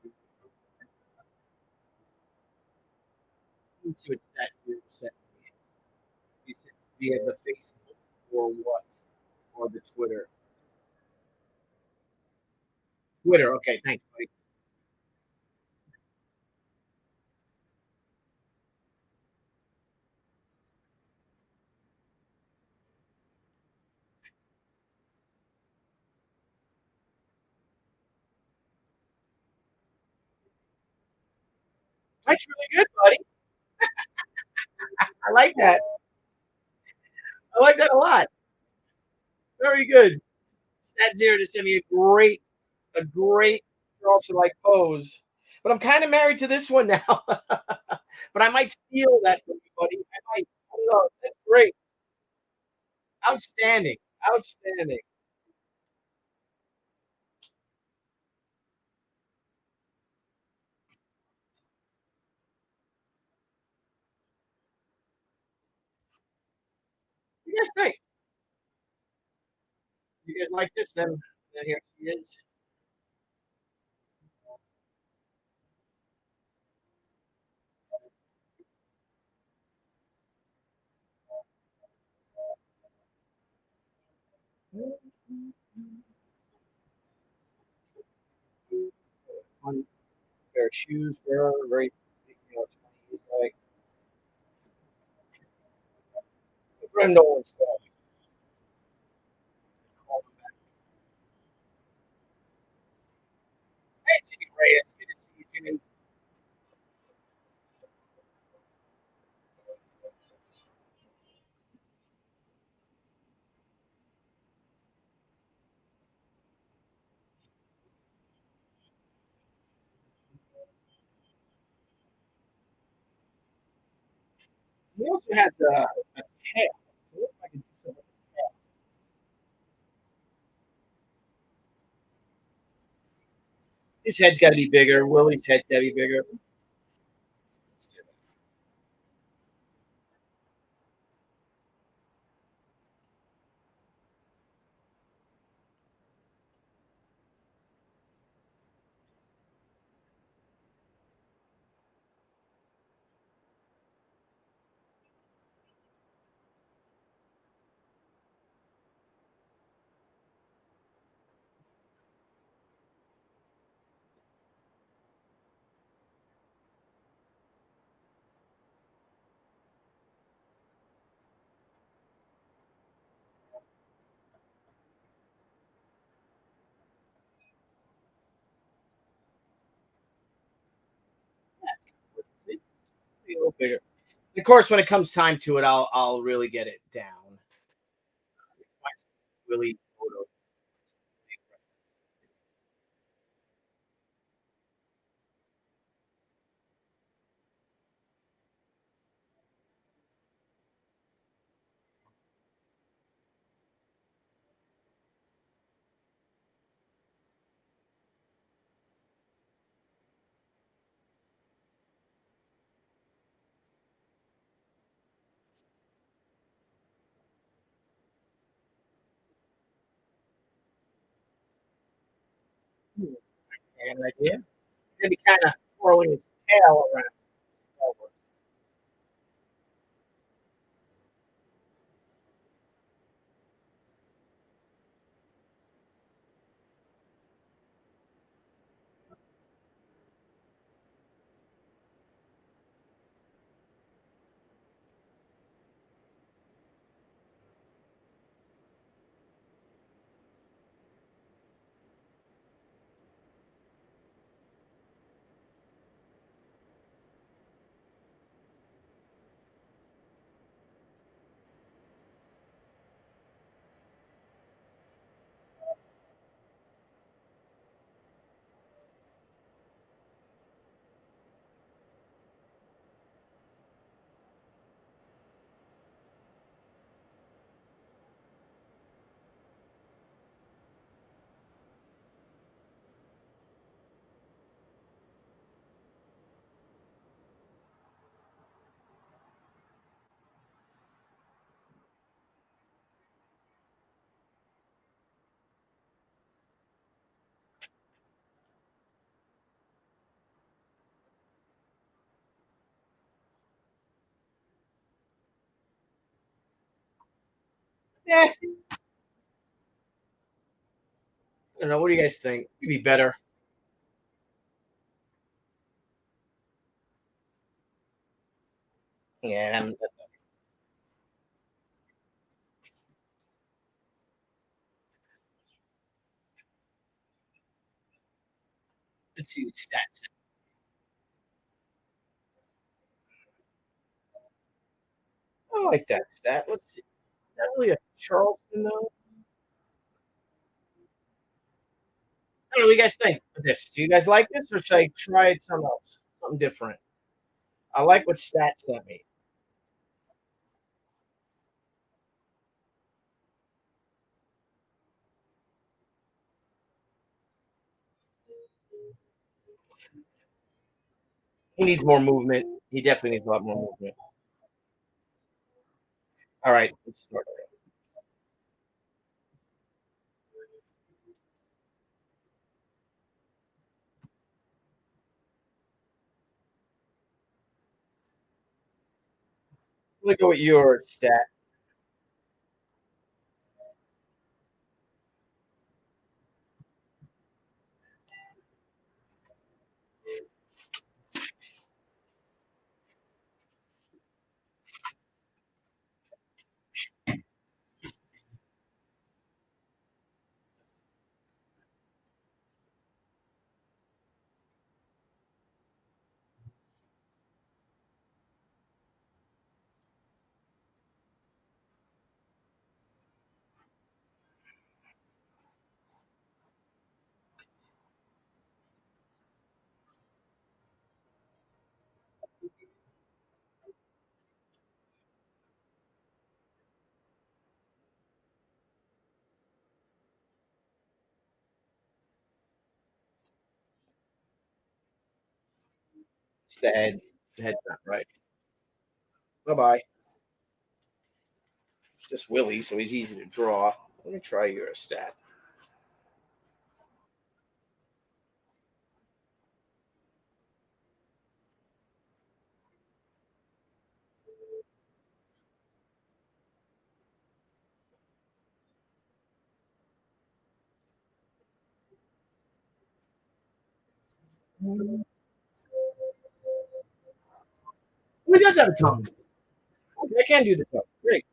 Let's see what stats here said. via the Facebook or what? Or the Twitter? Twitter. Okay, thanks, buddy. That's really good, buddy. I like that. I like that a lot. Very good. Stat Zero to send me a great Charleston like pose. But I'm kind of married to this one now. But I might steal that from you, buddy. I might. I don't know. That's great. Outstanding. Outstanding. You guys think? You guys like this? Then here she is. Fun pair of shoes for her. Very, 20s. Like Brenda Nolan's stuff. Hey, Jimmy Reyes. Good to see you, Jimmy. He also has a tail. So what if I can do something with his tail? His head's got to be bigger. Willie's head's got to be bigger. See? Be a little bigger. And of course, when it comes time to it, I'll really get it down. Really photo. And an idea. He's gonna be kind of twirling his tail around. Yeah. I don't know. What do you guys think? Could be better. Yeah. Let's see what stats. I like that stat. Let's see. Is that really a Charleston though? I don't know. What do you guys think of this? Do you guys like this, or should I try it something else, something different? I like what stats sent me. He needs more movement. He definitely needs a lot more movement. All right, let's start. Look at what your stat. It's the head. The head's not right. Bye bye. It's just Willie, so he's easy to draw. Let me try your stat. He does have a tongue. Okay, I can do the tongue. Great.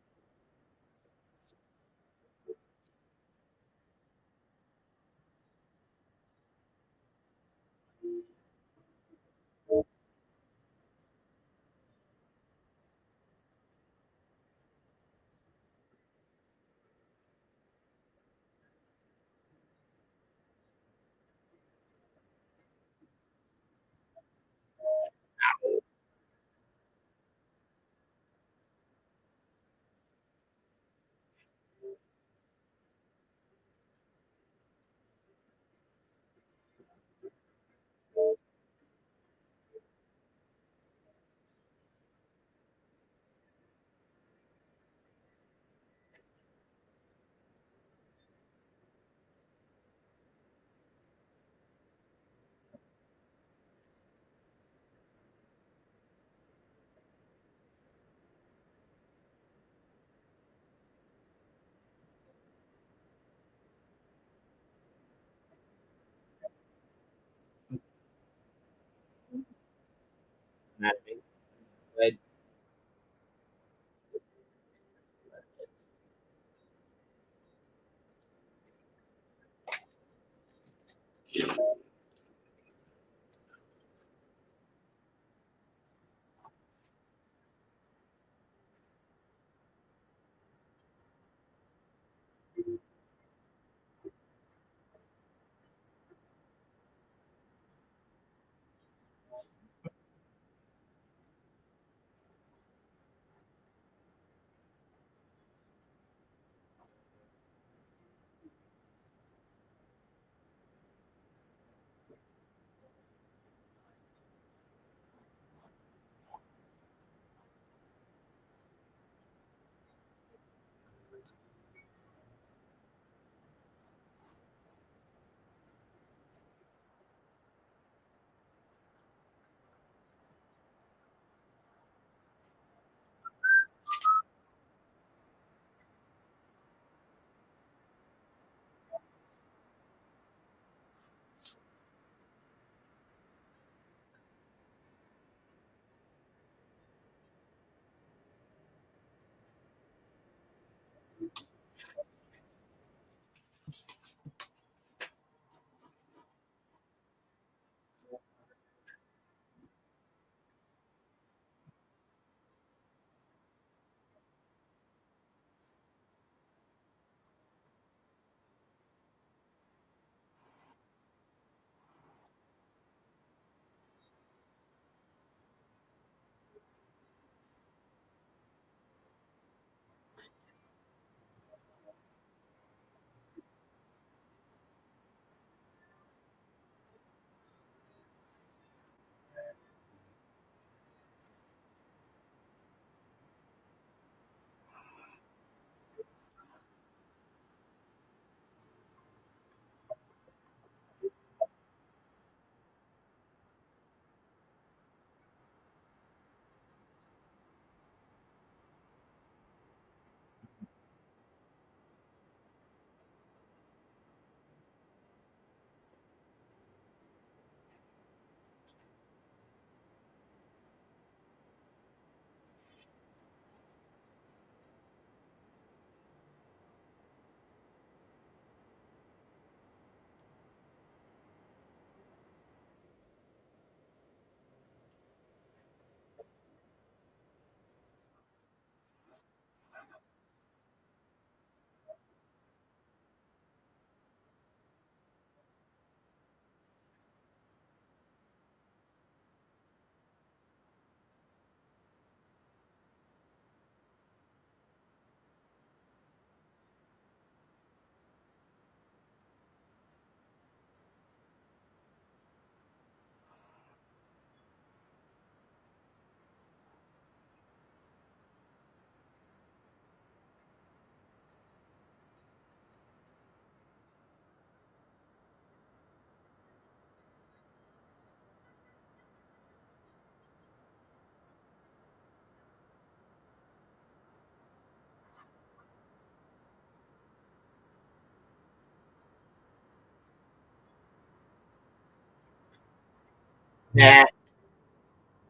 Red. Nah.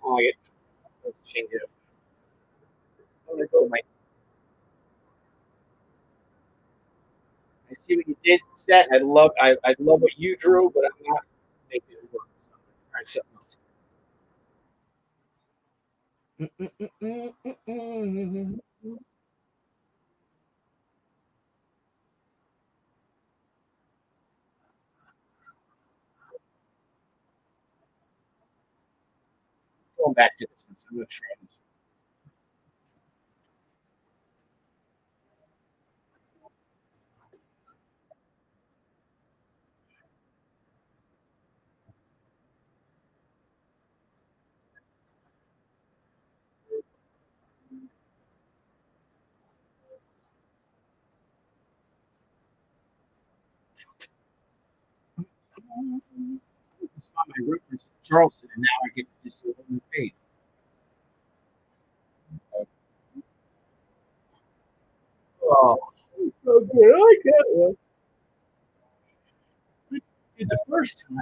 Oh, I get. Let's change it up. I'm gonna go with my. I see what you did, Seth. I love what you drew, but I'm not making it work. So I'm gonna try something else. Going back to this. I'm gonna try this. Just found my reference to Charleston, and now I get to just do a whole new page. Oh, so good. I get it. Did the first time.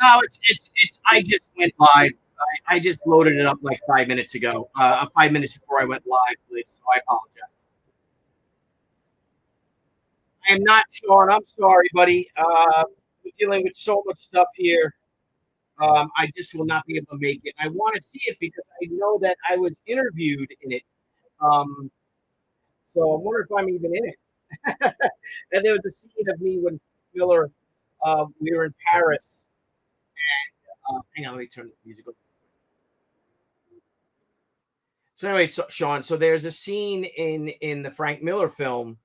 No, it's. I just went live. I just loaded it up like 5 minutes ago. 5 minutes before I went live, so I apologize. I am not Sean. I'm sorry, buddy. We're dealing with so much stuff here. I just will not be able to make it. I want to see it because I know that I was interviewed in it. Um, so I wonder if I'm even in it. And there was a scene of me when Miller, we were in Paris. Hang on, let me turn the music up. So anyway, Sean, so there's a scene in the Frank Miller film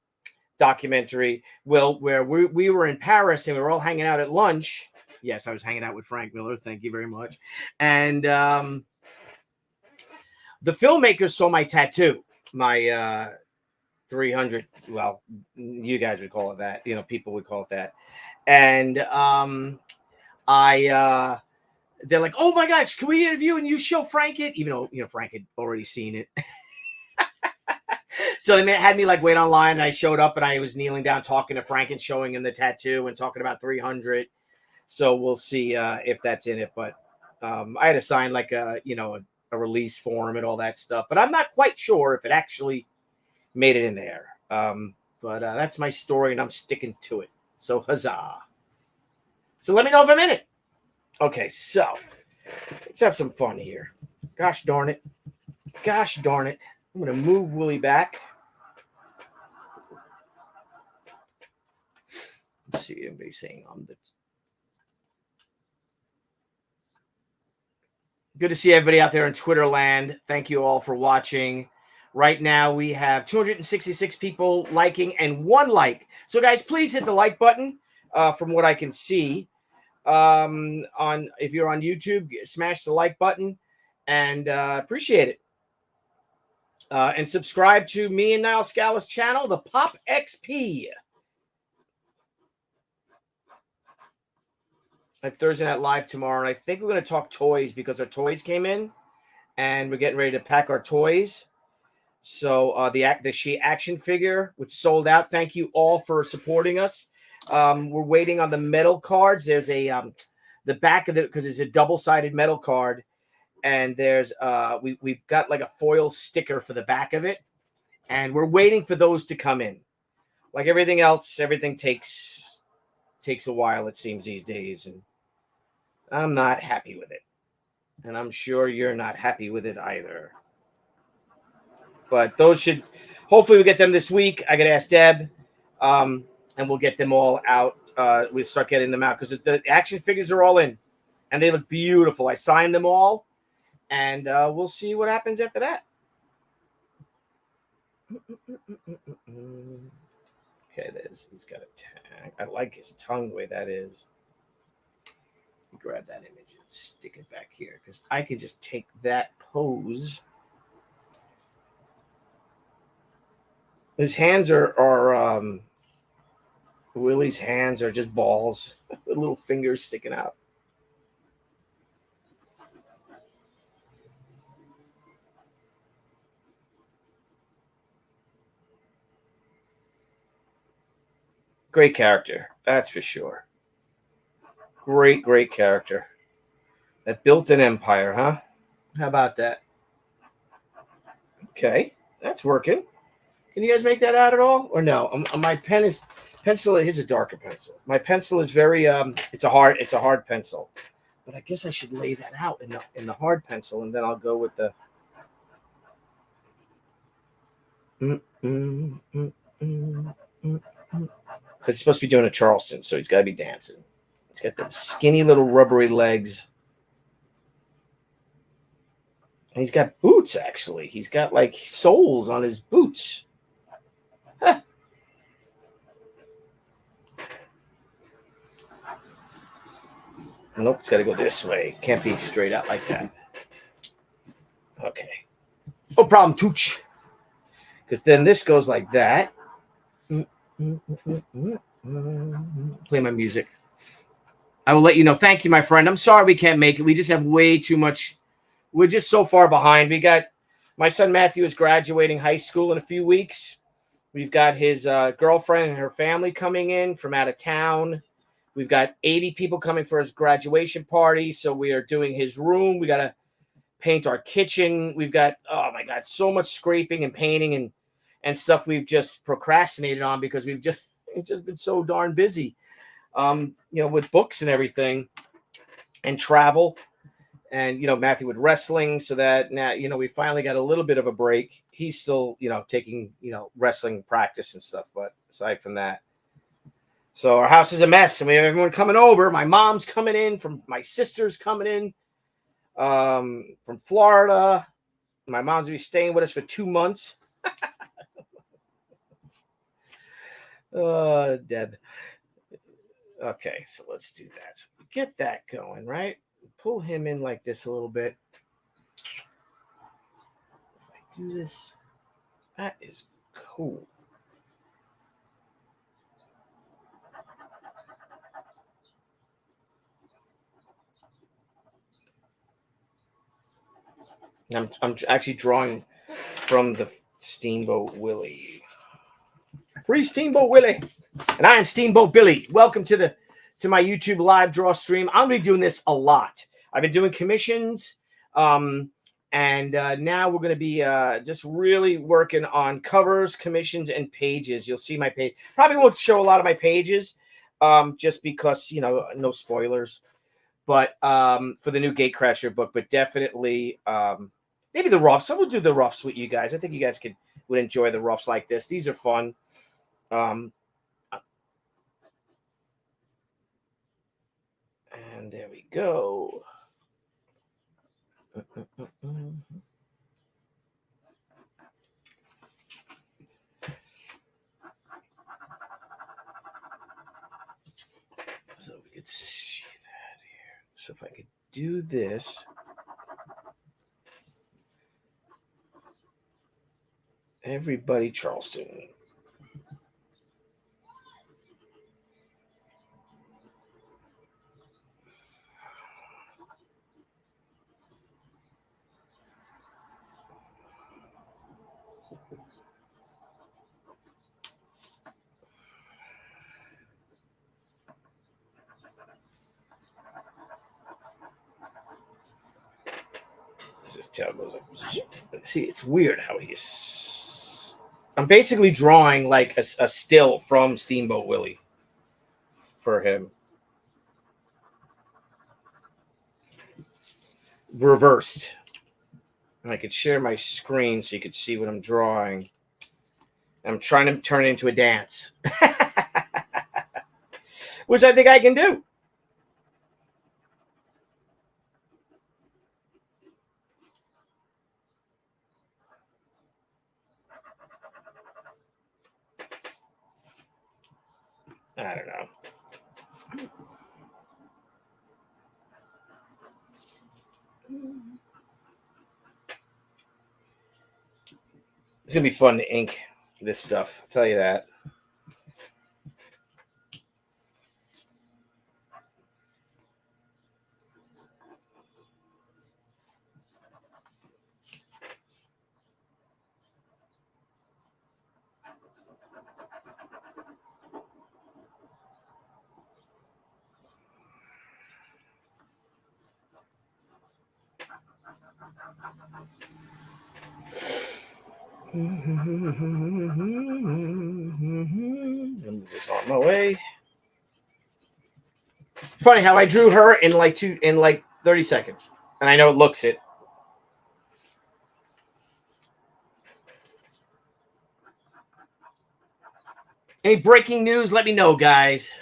documentary, where we were in Paris and we were all hanging out at lunch. Yes, I was hanging out with Frank Miller. Thank you very much. And the filmmakers saw my tattoo, my 300. Well, you guys would call it that. People would call it that. And I they're like, "Oh my gosh, can we interview and you show Frank it?" Even though Frank had already seen it. So they had me like wait online, and I showed up and I was kneeling down talking to Frank and showing him the tattoo and talking about 300. So we'll see if that's in it. But I had to sign like a release form and all that stuff. But I'm not quite sure if it actually made it in there. But that's my story, and I'm sticking to it. So huzzah! So let me know if I'm in it. Okay, so let's have some fun here. Gosh darn it! Gosh darn it! I'm gonna move Willie back. Let's see what everybody's saying on the. Good to see everybody out there in Twitter land. Thank you all for watching. Right now we have 266 people liking and 1 like. So guys, please hit the like button. From what I can see, if you're on YouTube, smash the like button, and appreciate it. And subscribe to me and Niall Scala's channel, the Pop XP. I have Thursday Night Live tomorrow, and I think we're going to talk toys because our toys came in, and we're getting ready to pack our toys. So the She action figure, which sold out. Thank you all for supporting us. We're waiting on the metal cards. There's the back of it, because it's a double-sided metal card, and there's we've got like a foil sticker for the back of it, and we're waiting for those to come in. Like everything else, everything takes a while, it seems, these days, and I'm not happy with it, and I'm sure you're not happy with it either. But those should, hopefully we get them this week. I gotta ask Deb, and we'll get them all out. We'll start getting them out because the action figures are all in, and they look beautiful. I signed them all, and we'll see what happens after that. Okay, he's got a tag. I like his tongue the way that is. Grab that image and stick it back here because I can just take that pose. His hands are Willie's hands are just balls with little fingers sticking out. Great character, that's for sure. Great character. That built an empire, huh? How about that? Okay, that's working. Can you guys make that out at all, or no? My pencil is a darker pencil. My pencil is very it's a hard pencil, but I guess I should lay that out in the hard pencil, and then I'll go with the. Because he's supposed to be doing a Charleston, so he's got to be dancing. He's got the skinny little rubbery legs. And he's got boots, actually. He's got, like, soles on his boots. Huh. Nope, it's got to go this way. Can't be straight out like that. Okay. No problem, Tooch. Because then this goes like that. Play my music. I will let you know. Thank you, my friend. I'm sorry we can't make it. We just have way too much. We're just so far behind. We got my son Matthew is graduating high school in a few weeks. We've got his girlfriend and her family coming in from out of town. We've got 80 people coming for his graduation party. So we are doing his room. We got to paint our kitchen. We've got, oh my God, so much scraping and painting and stuff we've just procrastinated on because it's just been so darn busy, with books and everything and travel. And, Matthew with wrestling, so that now, we finally got a little bit of a break. He's still, taking, wrestling practice and stuff. But aside from that, so our house is a mess. And we have everyone coming over. My mom's coming in, my sister's coming in from Florida. My mom's going to be staying with us for 2 months. Deb. Okay, so let's do that. So get that going, right? Pull him in like this a little bit. If I do this, that is cool. I'm actually drawing from the Steamboat Willie. Free Steamboat Willie. And I am Steamboat Billy. Welcome to my YouTube live draw stream. I'm going to be doing this a lot. I've been doing commissions, and now we're going to be just really working on covers, commissions, and pages. You'll see my page. Probably won't show a lot of my pages, just because, no spoilers. But for the new Gatecrasher book, but definitely maybe the roughs. I will do the roughs with you guys. I think you guys would enjoy the roughs like this. These are fun. And there we go. So we could see that here. So if I could do this. Everybody Charleston. This tail goes up. See, it's weird how he's. I'm basically drawing like a still from Steamboat Willie for him. Reversed. And I could share my screen so you could see what I'm drawing. I'm trying to turn it into a dance, which I think I can do. I don't know. It's going to be fun to ink this stuff. I'll tell you that. Move this on my way. It's funny how I drew her in like 30 seconds. And I know it looks it. Any breaking news? Let me know, guys.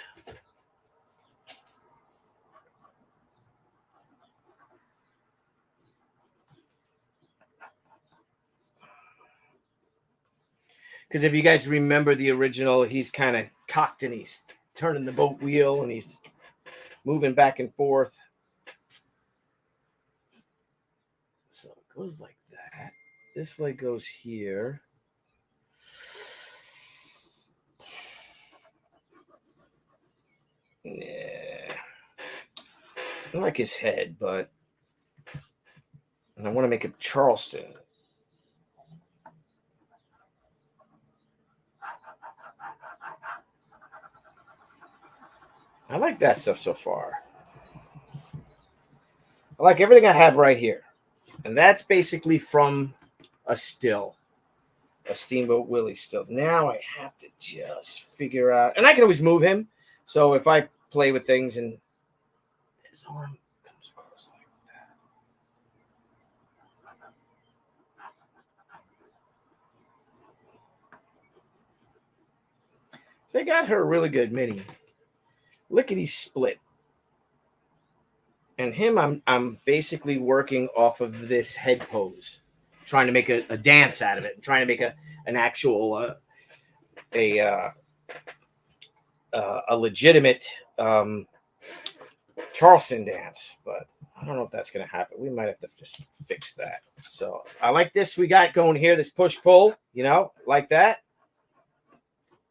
Because if you guys remember the original, he's kind of cocked and he's turning the boat wheel and he's moving back and forth. So it goes like that. This leg goes here. Yeah. I like his head, but I want to make it Charleston. I like that stuff so far. I like everything I have right here. And that's basically from a still. A Steamboat Willie still. Now I have to just figure out. And I can always move him. So if I play with things and his arm comes across like that. So I got her a really good mini. Lickety split. And him, I'm basically working off of this head pose, trying to make a dance out of it, trying to make an actual a legitimate Charleston dance. But I don't know if that's going to happen. We might have to just fix that. So I like this we got going here, this push pull, you know, like that.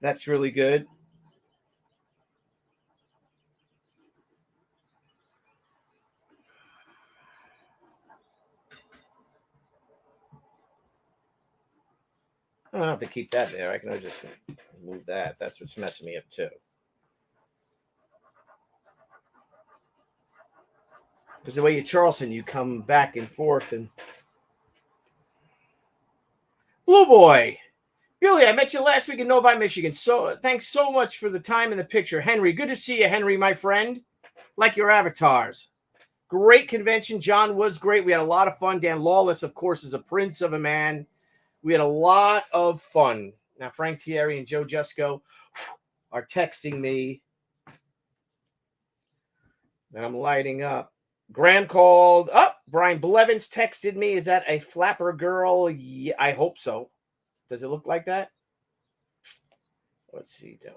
That's really good. I don't have to keep that there. I can just move that. That's what's messing me up too. Because the way you Charleston, you come back and forth and Blue Boy. Billy, I met you last week in Novi, Michigan. So thanks so much for the time and the picture. Henry, good to see you, Henry, my friend. Like your avatars. Great convention. John was great. We had a lot of fun. Dan Lawless, of course, is a prince of a man. We had a lot of fun. Now, Frank Thierry and Joe Jusko are texting me. And I'm lighting up. Graham called up. Brian Blevins texted me. Is that a flapper girl? Yeah, I hope so. Does it look like that? What's he doing?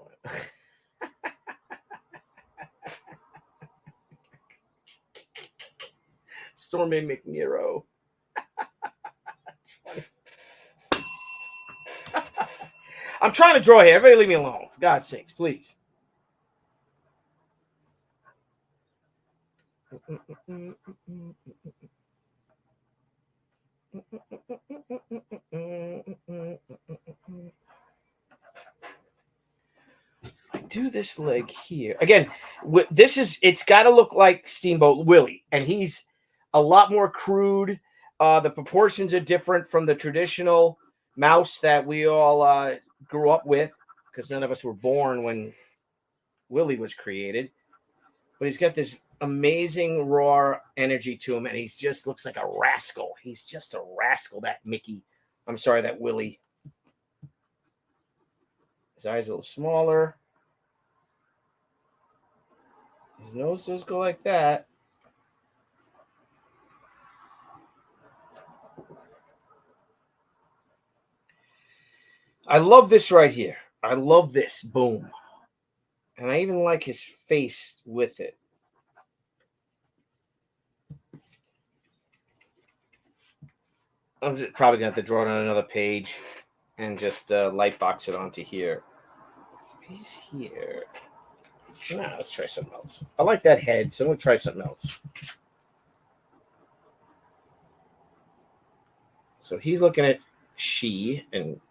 Stormy McNero. I'm trying to draw here. Everybody leave me alone. For God's sakes, please. I do this leg here. Again, it's got to look like Steamboat Willie. And he's a lot more crude. The proportions are different from the traditional mouse that we all grew up with, because none of us were born when Willie was created. But he's got this amazing raw energy to him, and he just looks like a rascal. He's just a rascal, that Mickey. I'm sorry, that Willie. His eyes are a little smaller. His nose does go like that. I love this right here. I love this. Boom. And I even like his face with it. I'm just probably going to have to draw it on another page and just light box it onto here. He's here. Nah, let's try something else. I like that head, so I'm going to try something else. So he's looking at she, and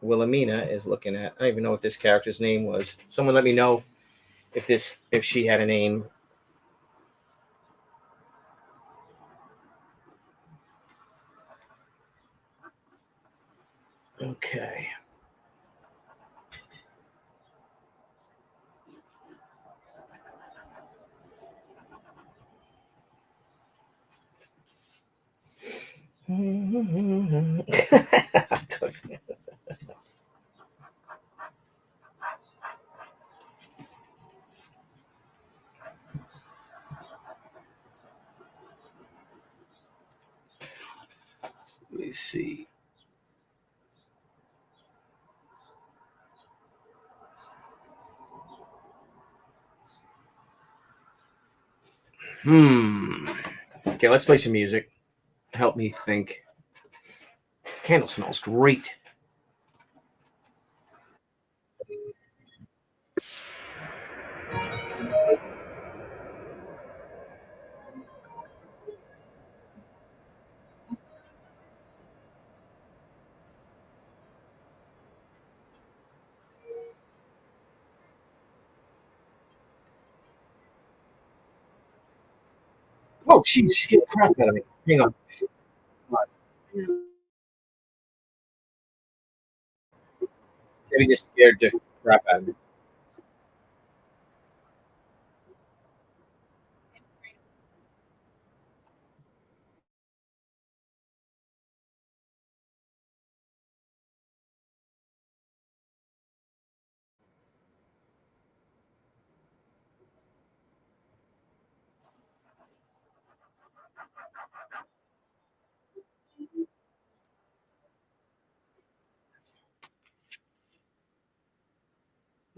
Wilhelmina is looking at, I don't even know what this character's name was. Someone let me know if she had a name. Okay. Let me see. Okay, let's play some music. Help me think. Candle smells great. Oh, jeez, she's getting crap out of me. Hang on. Debbie just scared the crap out of me.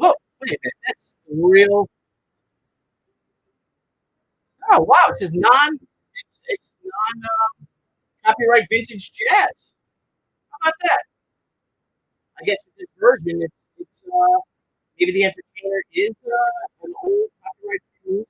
Look, wait a minute. That's real. Oh, wow. It's just it's non copyright vintage jazz. How about that? I guess with this version, it's maybe the entertainer is an old copyright music.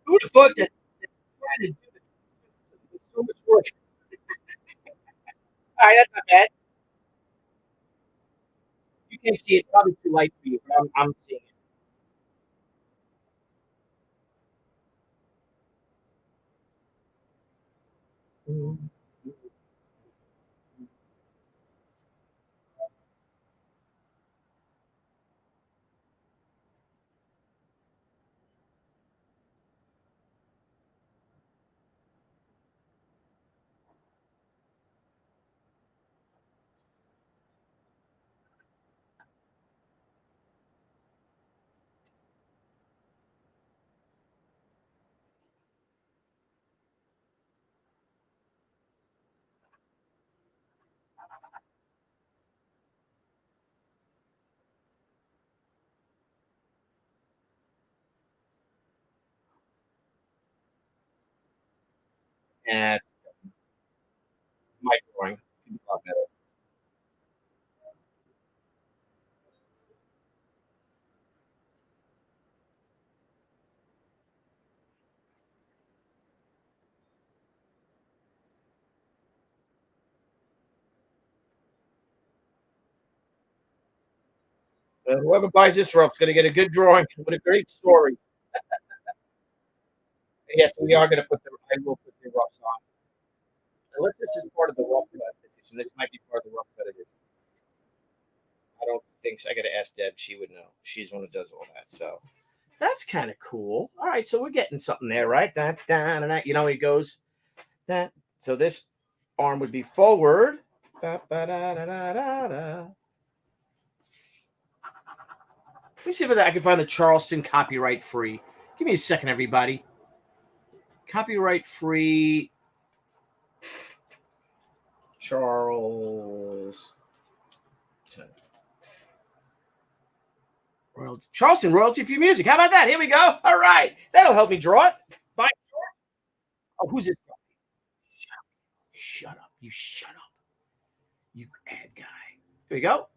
Who would have thought that trying to do this so much work? All right, that's not bad. You can't see it. It's probably too light for you, but I'm seeing it. And my drawing could be a lot better. Whoever buys this rough is going to get a good drawing with a great story. Yes, we are going to put the. I will put the roughs on. Unless this is part of the rough cut edition. This might be part of the rough cut edition. I don't think so. I got to ask Deb. She would know. She's the one who does all that. So that's kind of cool. All right, so we're getting something there, right? That, and that. You know, it goes that. So this arm would be forward. Da, da, da, da, da, da. Let me see if I can find the Charleston copyright free. Give me a second, everybody. Copyright free Charles. Charleston royalty free music. How about that? Here we go. All right. That'll help me draw it. Fine. Oh, who's this guy? Shut up. You shut up. You ad guy. Here we go.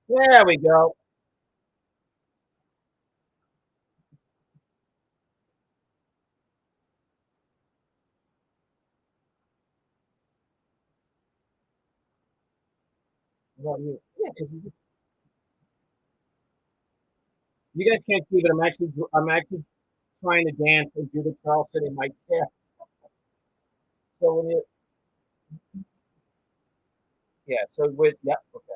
There we go. Well, yeah, 'cause you guys can't see, but I'm actually trying to dance and do the Charleston in my chair. So when you, yeah, so with, yeah, okay.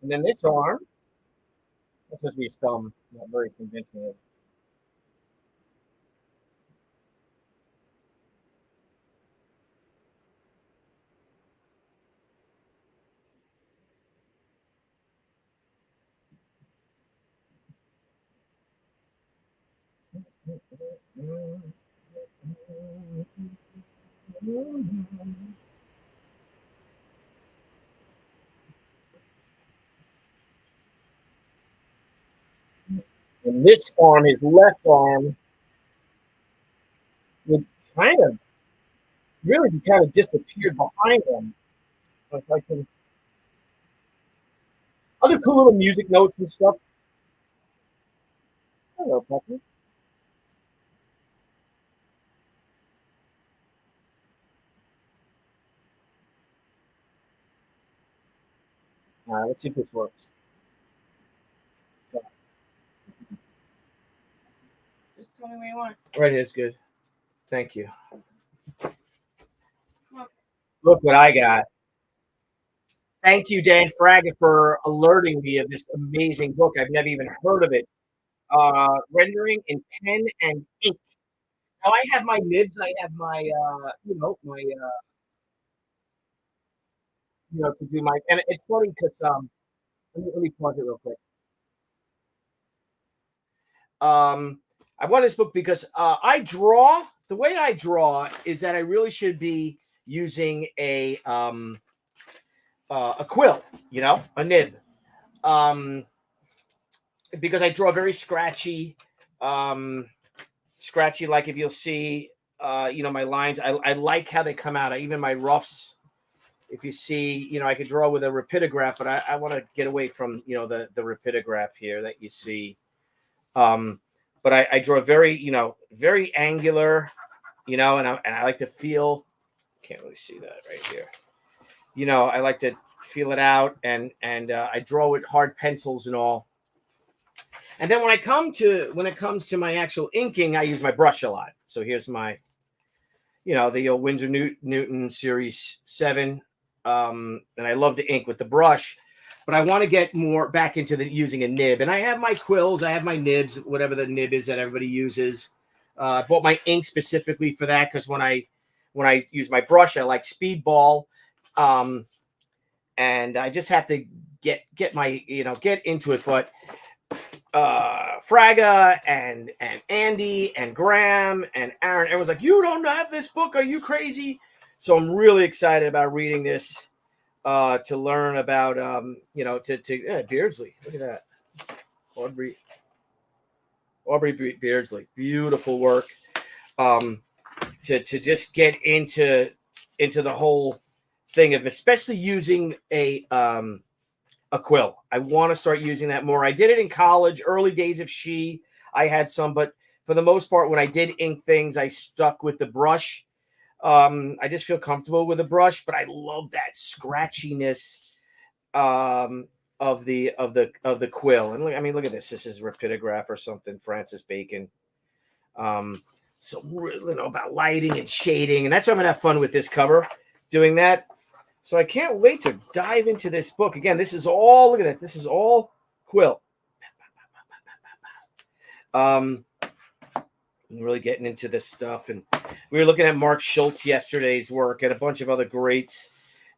And then this arm, this supposed to be some, not very convincing. And this arm, his left arm, would kind of really be kind of disappeared behind him. If I can, other cool little music notes and stuff. Hello, Puppy. All right, let's see if this works. Just tell me where you want it. Right here is good. Thank you. Look what I got. Thank you, Dan Fraga, for alerting me of this amazing book. I've never even heard of it. Rendering in pen and ink. Now I have my nibs. I have my, to do my. And it's funny because let me pause it real quick. I want this book because I draw. The way I draw is that I really should be using a quill, a nib, because I draw very scratchy, like if you'll see, my lines. I like how they come out. Even my roughs, if you see, I could draw with a rapidograph, but I want to get away from the rapidograph here that you see. But I draw very, very angular, and I like to feel. Can't really see that right here. I like to feel it out, and I draw with hard pencils and all. And then when it comes to my actual inking, I use my brush a lot. So here's my, the old Winsor Newton Series 7, and I love to ink with the brush. But I want to get more back into using a nib. And I have my quills. I have my nibs, whatever the nib is that everybody uses. I bought my ink specifically for that because when I use my brush, I like Speedball. And I just have to get my, get into it. But Fraga and Andy and Graham and Aaron, everyone's like, you don't have this book. Are you crazy? So I'm really excited about reading this. To learn about, Beardsley. Look at that. Aubrey Beardsley. Beautiful work. To just get into the whole thing of especially using a quill. I want to start using that more. I did it in college, early days of I had some, but for the most part, when I did ink things, I stuck with the brush. I just feel comfortable with a brush, but I love that scratchiness of the quill. And look at this. This is rapidograph or something. Francis Bacon. So about lighting and shading, and that's why I'm gonna have fun with this cover, doing that. So I can't wait to dive into this book again. This is all. Look at that. This is all quill. Really getting into this stuff, and we were looking at Mark Schultz yesterday's work and a bunch of other greats,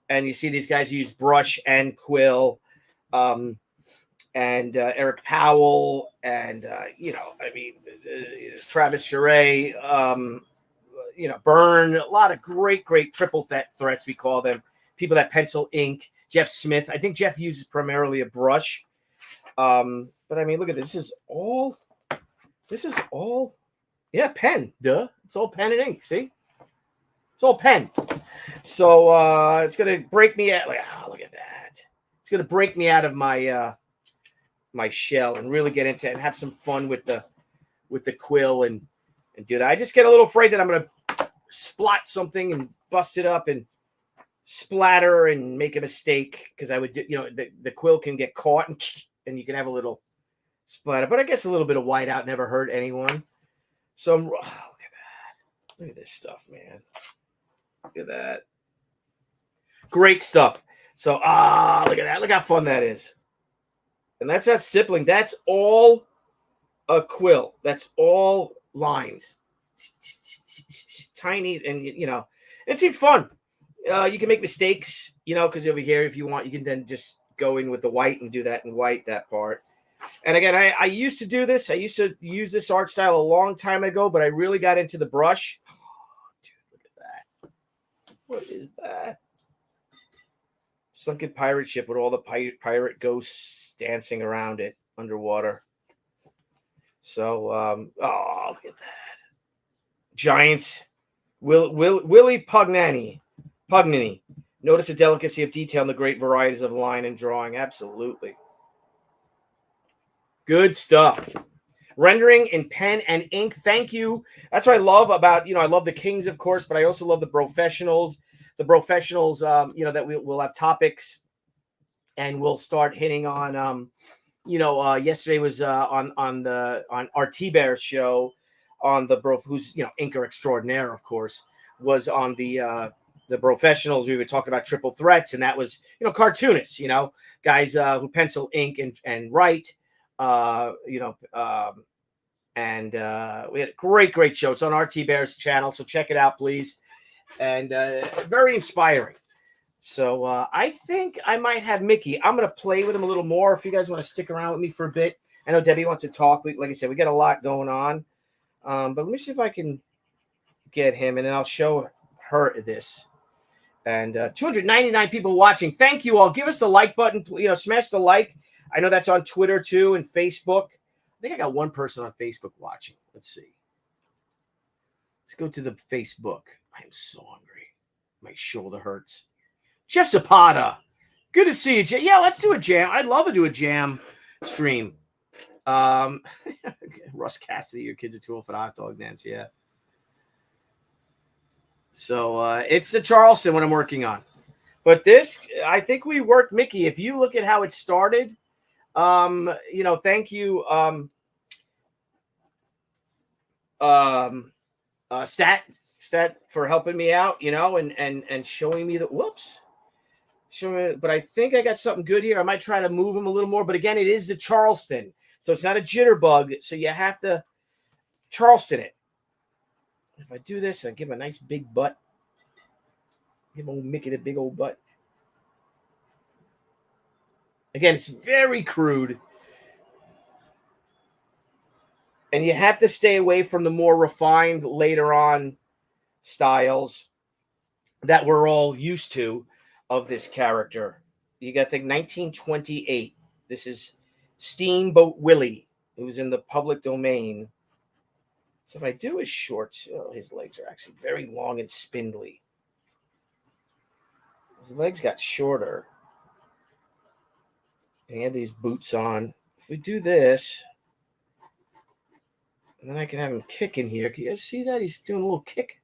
and you see these guys use brush and quill, and Eric Powell, and Travis Charay, Byrne, a lot of great triple threats we call them, people that pencil ink. Jeff Smith, I think Jeff uses primarily a brush, but look at this. This is all Yeah, pen. Duh. It's all pen and ink. See? It's all pen. So it's gonna break me out. Like, oh, look at that. It's gonna break me out of my my shell and really get into it and have some fun with the quill and do that. I just get a little afraid that I'm gonna splot something and bust it up and splatter and make a mistake because I would do, the quill can get caught and you can have a little splatter. But I guess a little bit of whiteout never hurt anyone. So look at that. Look at this stuff, man. Look at that. Great stuff. So look at that. Look how fun that is. And that's not stippling. That's all a quill. That's all lines. Tiny, and it's fun. You can make mistakes, because over here, if you want, you can then just go in with the white and do that in white, that part. And again, I used to do this. I used to use this art style a long time ago, but I really got into the brush. Oh, dude, look at that. What is that? Sunken pirate ship with all the pirate ghosts dancing around it underwater. So, look at that. Giants. Willie Pugnani. Notice the delicacy of detail in the great varieties of line and drawing. Absolutely. Good stuff. Rendering in pen and ink. Thank you. That's what I love about, I love the Kings, of course, but I also love the professionals. The professionals, that we'll have topics and we'll start hitting on, yesterday was on RT Bear's show on the who's, inker extraordinaire, of course, was on the professionals. We were talking about triple threats, and that was, cartoonists, guys who pencil, ink, and write. And we had a great show. It's on RT Bear's channel, so check it out, please. And very inspiring. So I think I might have Mickey. I'm going to play with him a little more if you guys want to stick around with me for a bit. I know Debbie wants to talk. Like I said, we got a lot going on. But let me see if I can get him, and then I'll show her this. And 299 people watching. Thank you all. Give us the like button. Smash the like. I know that's on Twitter too and Facebook. I think I got one person on Facebook watching. Let's see. Let's go to the Facebook. I am so hungry. My shoulder hurts. Jeff Zapata. Good to see you, Jay. Yeah, let's do a jam. I'd love to do a jam stream. Russ Cassidy, your kid's a tool for the hot dog dance. Yeah. So it's the Charleston what I'm working on. But this, I think we worked, Mickey. If you look at how it started, thank you, Stat for helping me out, and showing me but I think I got something good here. I might try to move him a little more, but again, it is the Charleston, so it's not a jitterbug. So you have to Charleston it. If I do this, I give him a nice big butt. Give old Mickey the big old butt. Again, it's very crude. And you have to stay away from the more refined later on styles that we're all used to of this character. You got to think 1928. This is Steamboat Willie, who's in the public domain. So if I do his shorts, his legs are actually very long and spindly. His legs got shorter. And he had these boots on. If we do this, and then I can have him kick in here. Can you guys see that? He's doing a little kick.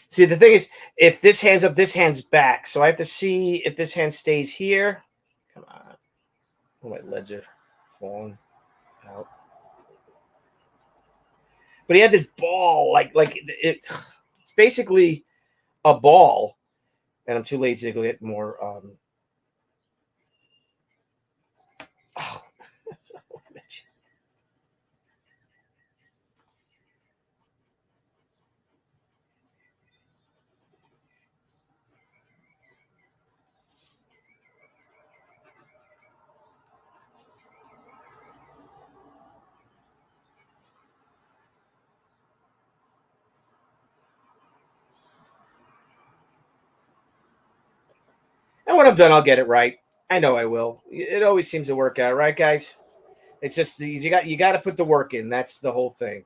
See, the thing is, if this hand's up, this hand's back. So I have to see if this hand stays here. Come on. Oh, my legs are falling out. But he had this ball, it's basically a ball. And I'm too lazy to go get more. And when I'm done, I'll get it right. I know I will. It always seems to work out, right, guys? It's just you got to put the work in. That's the whole thing.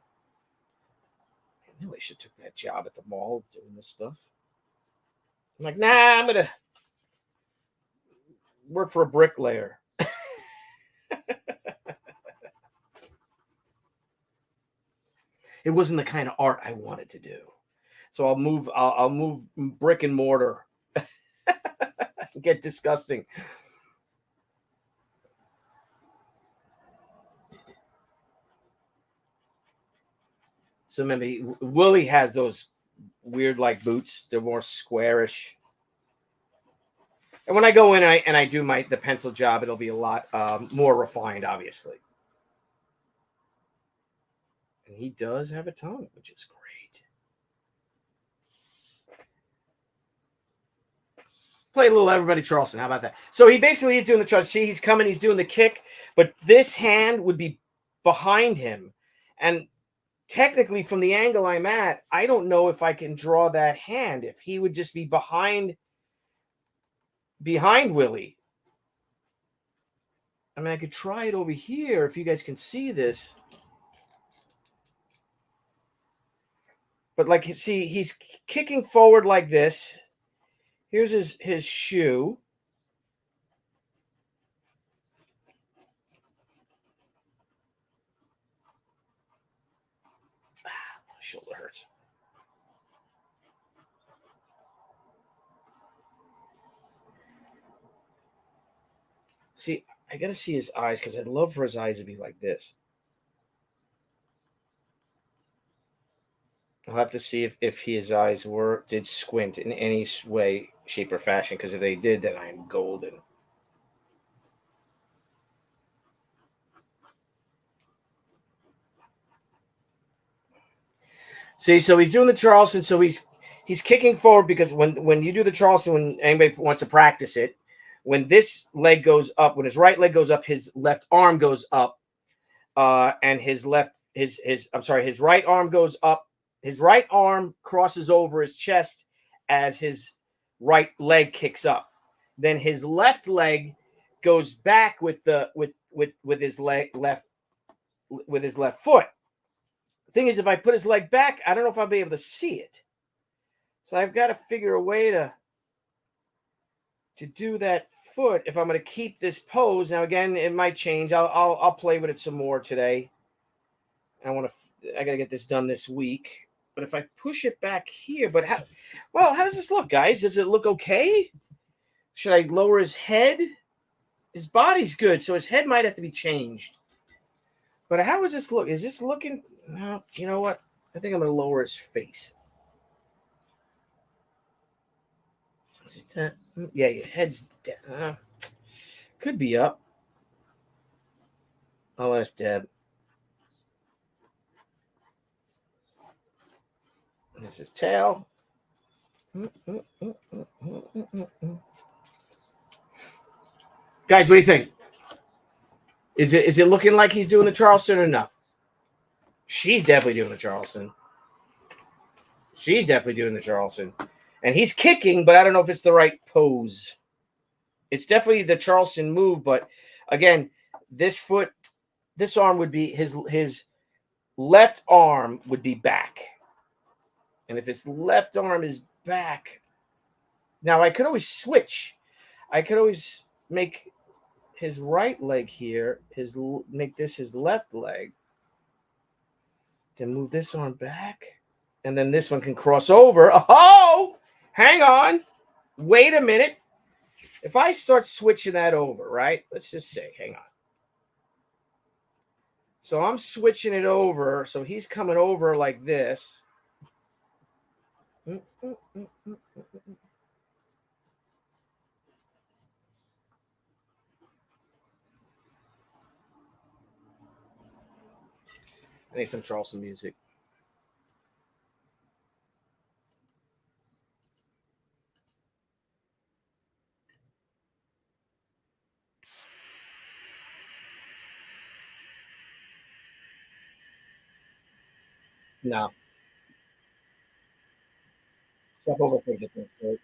I should have took that job at the mall doing this stuff. I'm like, nah, I'm gonna work for a bricklayer. It wasn't the kind of art I wanted to do. So I'll move brick and mortar. Get disgusting. So maybe Willie has those weird like boots. They're more squarish. And when I go in and I do the pencil job, it'll be a lot more refined, obviously. And he does have a tongue, which is great. Play a little Everybody Charleston. How about that? So he basically is doing the charge. See, he's coming. He's doing the kick. But this hand would be behind him. And technically, from the angle I'm at, I don't know if I can draw that hand. If he would just be behind Willie. I mean, I could try it over here if you guys can see this. But like, see, he's kicking forward like this. Here's his shoe. My shoulder hurts. See, I got to see his eyes because I'd love for his eyes to be like this. I'll have to see if his eyes did squint in any way, shape, or fashion, because if they did, then I'm golden. See, so he's doing the Charleston, so he's kicking forward because when you do the Charleston, when anybody wants to practice it, when this leg goes up, when his right leg goes up, his left arm goes up, and his right arm goes up. His right arm crosses over his chest as his right leg kicks up. Then his left leg goes back with his left foot. The thing is, if I put his leg back, I don't know if I'll be able to see it. So I've got to figure a way to do that foot if I'm going to keep this pose. Now again, it might change. I'll play with it some more today. I got to get this done this week. But if I push it back here, how does this look, guys? Does it look okay? Should I lower his head? His body's good, so his head might have to be changed. But how does this look? Is this looking? No, you know what? I think I'm going to lower his face. Yeah, your head's down. Could be up. I'll ask Deb. This is tail. Guys, what do you think? Is it looking like he's doing the Charleston or no? She's definitely doing the Charleston. And he's kicking, but I don't know if it's the right pose. It's definitely the Charleston move, but again, this arm would be his left arm would be back. And if his left arm is back, now I could always switch. I could always make his right leg here, make this his left leg. Then move this arm back. And then this one can cross over. Oh, hang on. Wait a minute. If I start switching that over, right? Let's just say, hang on. So I'm switching it over. So he's coming over like this. I need some Charleston music. No. Stop overthinking things, right?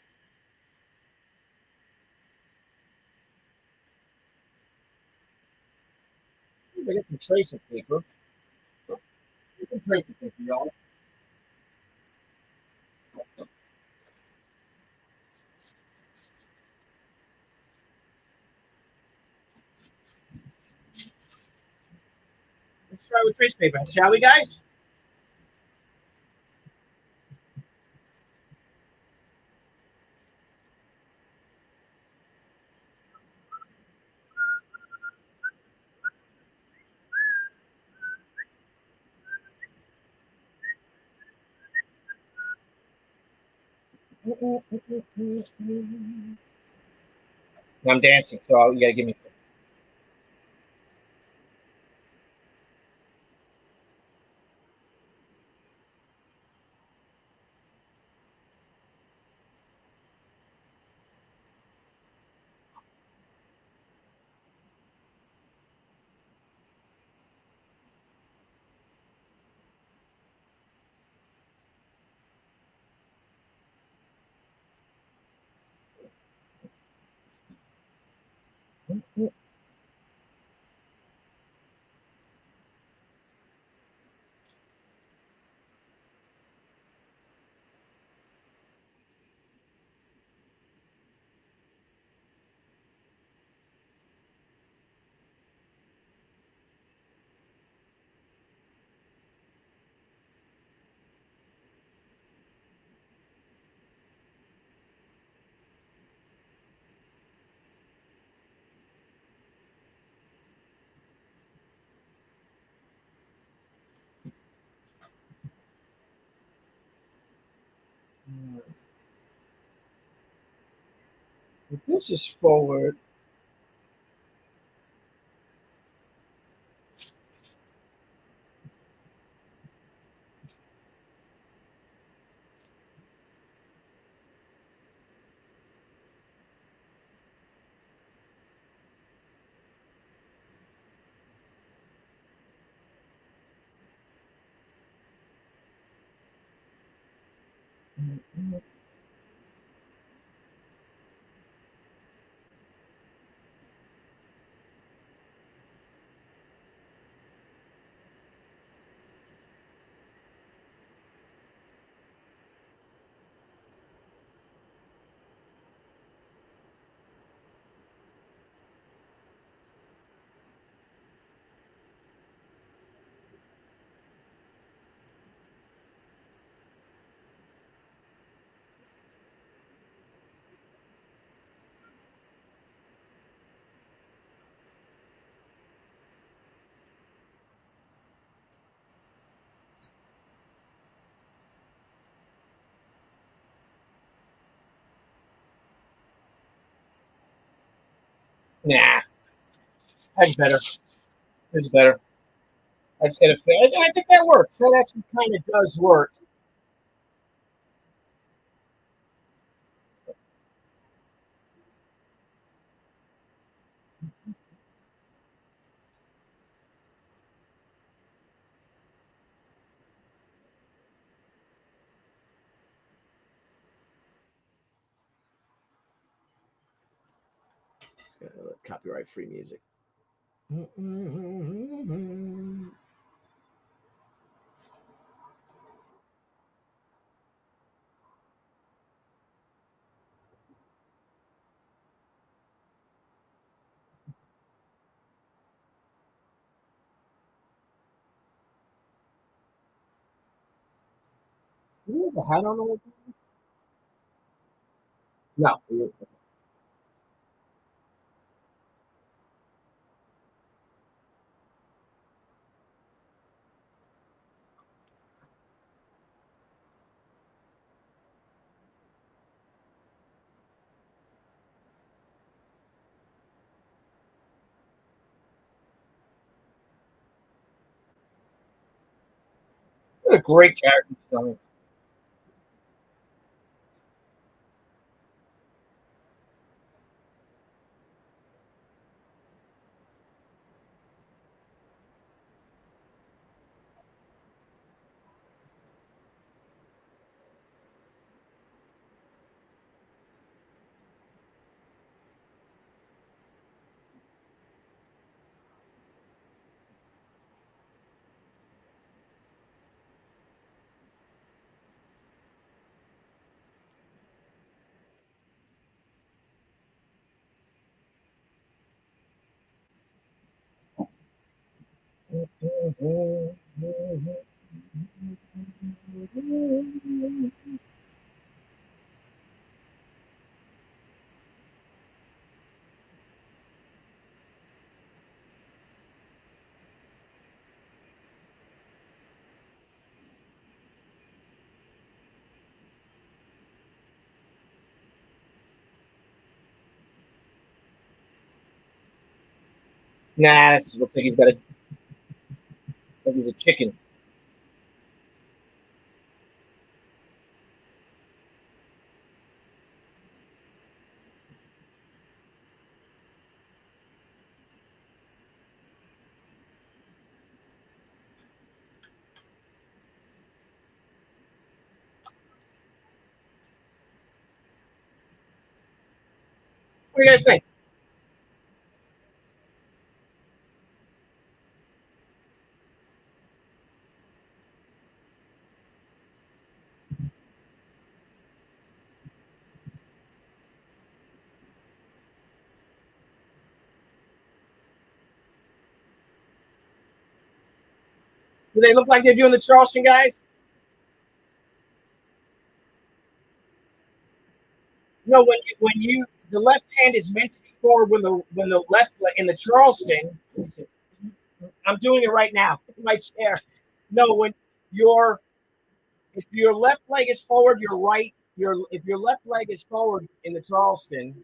I get some tracing paper. Get some tracing paper, y'all. Let's start with trace paper, shall we, guys? I'm dancing, so you gotta give me some. If this is forward. Nah, that's better. That's better. That's gonna fit. I think that works. That actually kind of does work. It's gonna copyright free music. You have a hat on the wall? No. What a great character design. Nah, this looks like he's got like he's a chicken. What do you guys think? Do they look like they're doing the Charleston guys? No, when you the left hand is meant to be forward when the left in the Charleston. I'm doing it right now in my chair. No, when your if your left leg is forward, your right if your left leg is forward in the Charleston.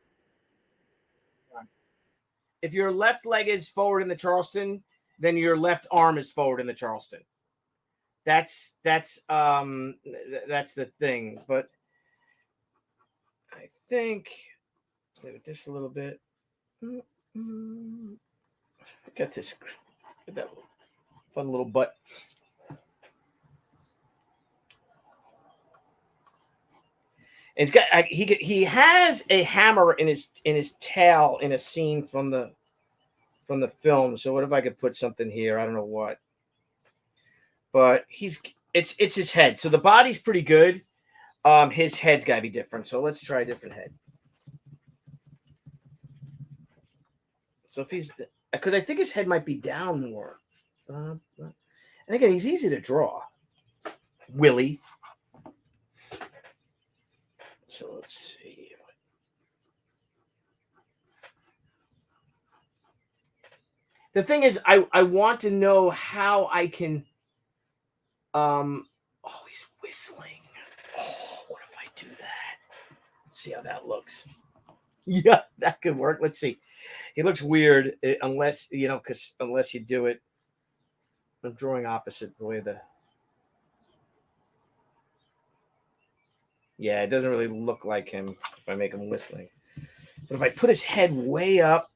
If your left leg is forward in the Charleston, then your left arm is forward in the Charleston. That's the thing. But I think play with this a little bit. Got this. Got that fun little butt. It's got he has a hammer in his tail in a scene from the film. So what if I could put something here? I don't know what. But it's his head. So the body's pretty good. His head's got to be different. So let's try a different head. So if he's because I think his head might be down more. And again, he's easy to draw. Willie. So let's see. The thing is, I want to know how I can. Oh, he's whistling. Oh, what if I do that? Let's see how that looks. Yeah, that could work. Let's see. He looks weird unless unless you do it. I'm drawing opposite the way the. Yeah, it doesn't really look like him if I make him whistling. But if I put his head way up.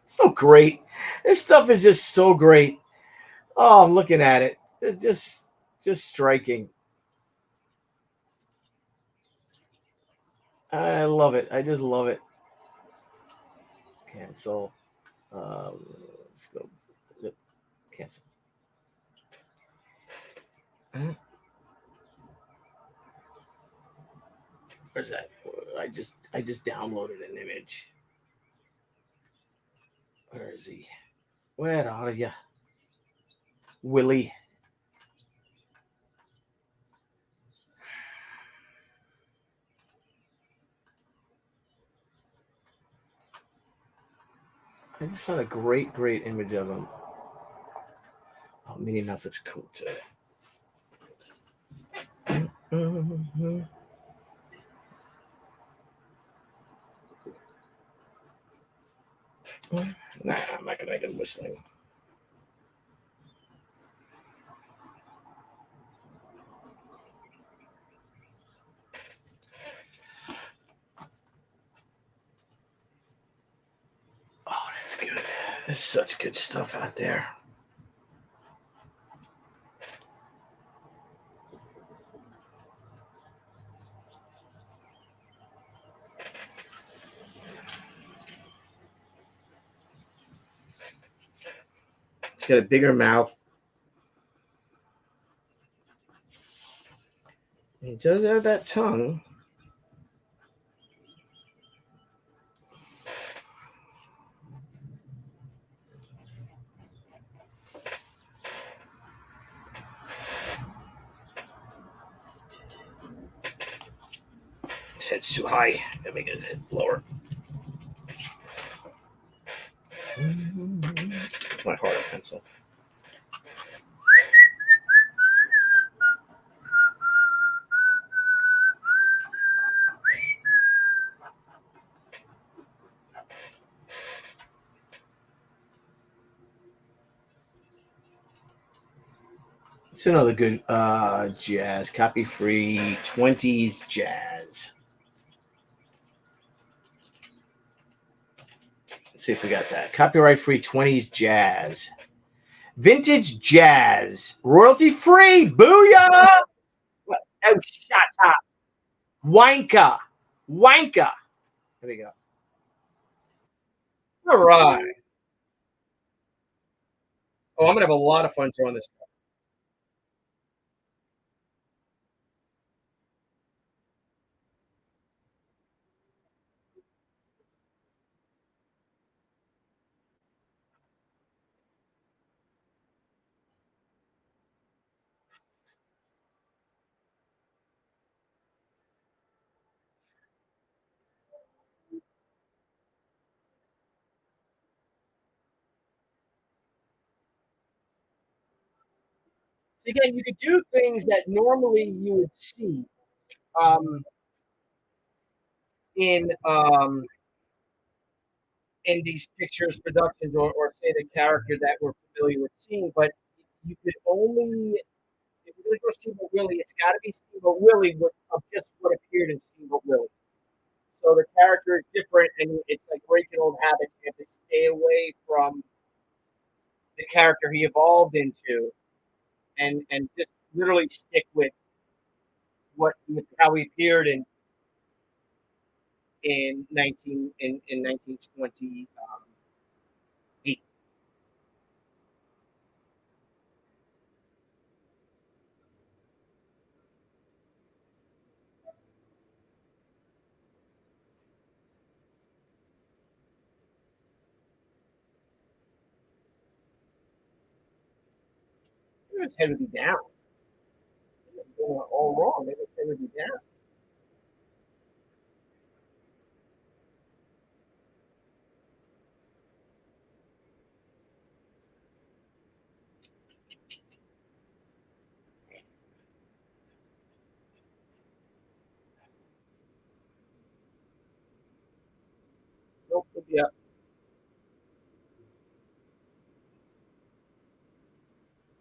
So great. This stuff is just so great. Oh, I'm looking at it. It's just striking. I love it. I just love it. Cancel. Let's go. Cancel. Where's that? I just downloaded an image. Where is he? Where are you? Willie. I just found a great image of him. Oh, Minnie Mouse looks cool too. Nah, I'm not gonna make him whistling. Oh, that's good. There's such good stuff out there. It's got a bigger mouth. He does have that tongue. His head's too high. Gotta make his head lower. It's my harder pencil. It's another good jazz, copy free 20s jazz. Let's see if we got that. Copyright free 20s jazz. Vintage jazz. Royalty free. Booyah! Oh, shut up. Wanka. Wanka. There we go. All right. Oh, I'm going to have a lot of fun throwing this. So again, you could do things that normally you would see in these pictures, productions, or say the character that we're familiar with seeing, but you could only, if you're going to draw Steamboat Willie, it's got to be Steamboat Willie of just what appeared in Steamboat Willie. So the character is different, and it's like breaking old habits. You have to stay away from the character he evolved into, and just literally stick with how he appeared in 1928. His head would be down. Doing it all wrong. His head would be down. Nope, would be up.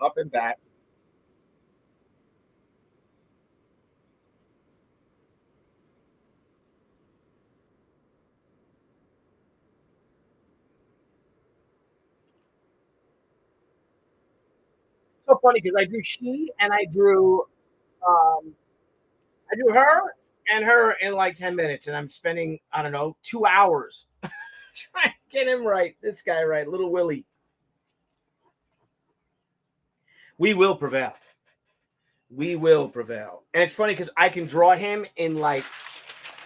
Up and back. So funny because I drew she and I drew her and her in like 10 minutes, and I'm spending, I don't know, 2 hours trying to get him right. This guy right, little Willie. We will prevail. We will prevail. And it's funny because I can draw him in like,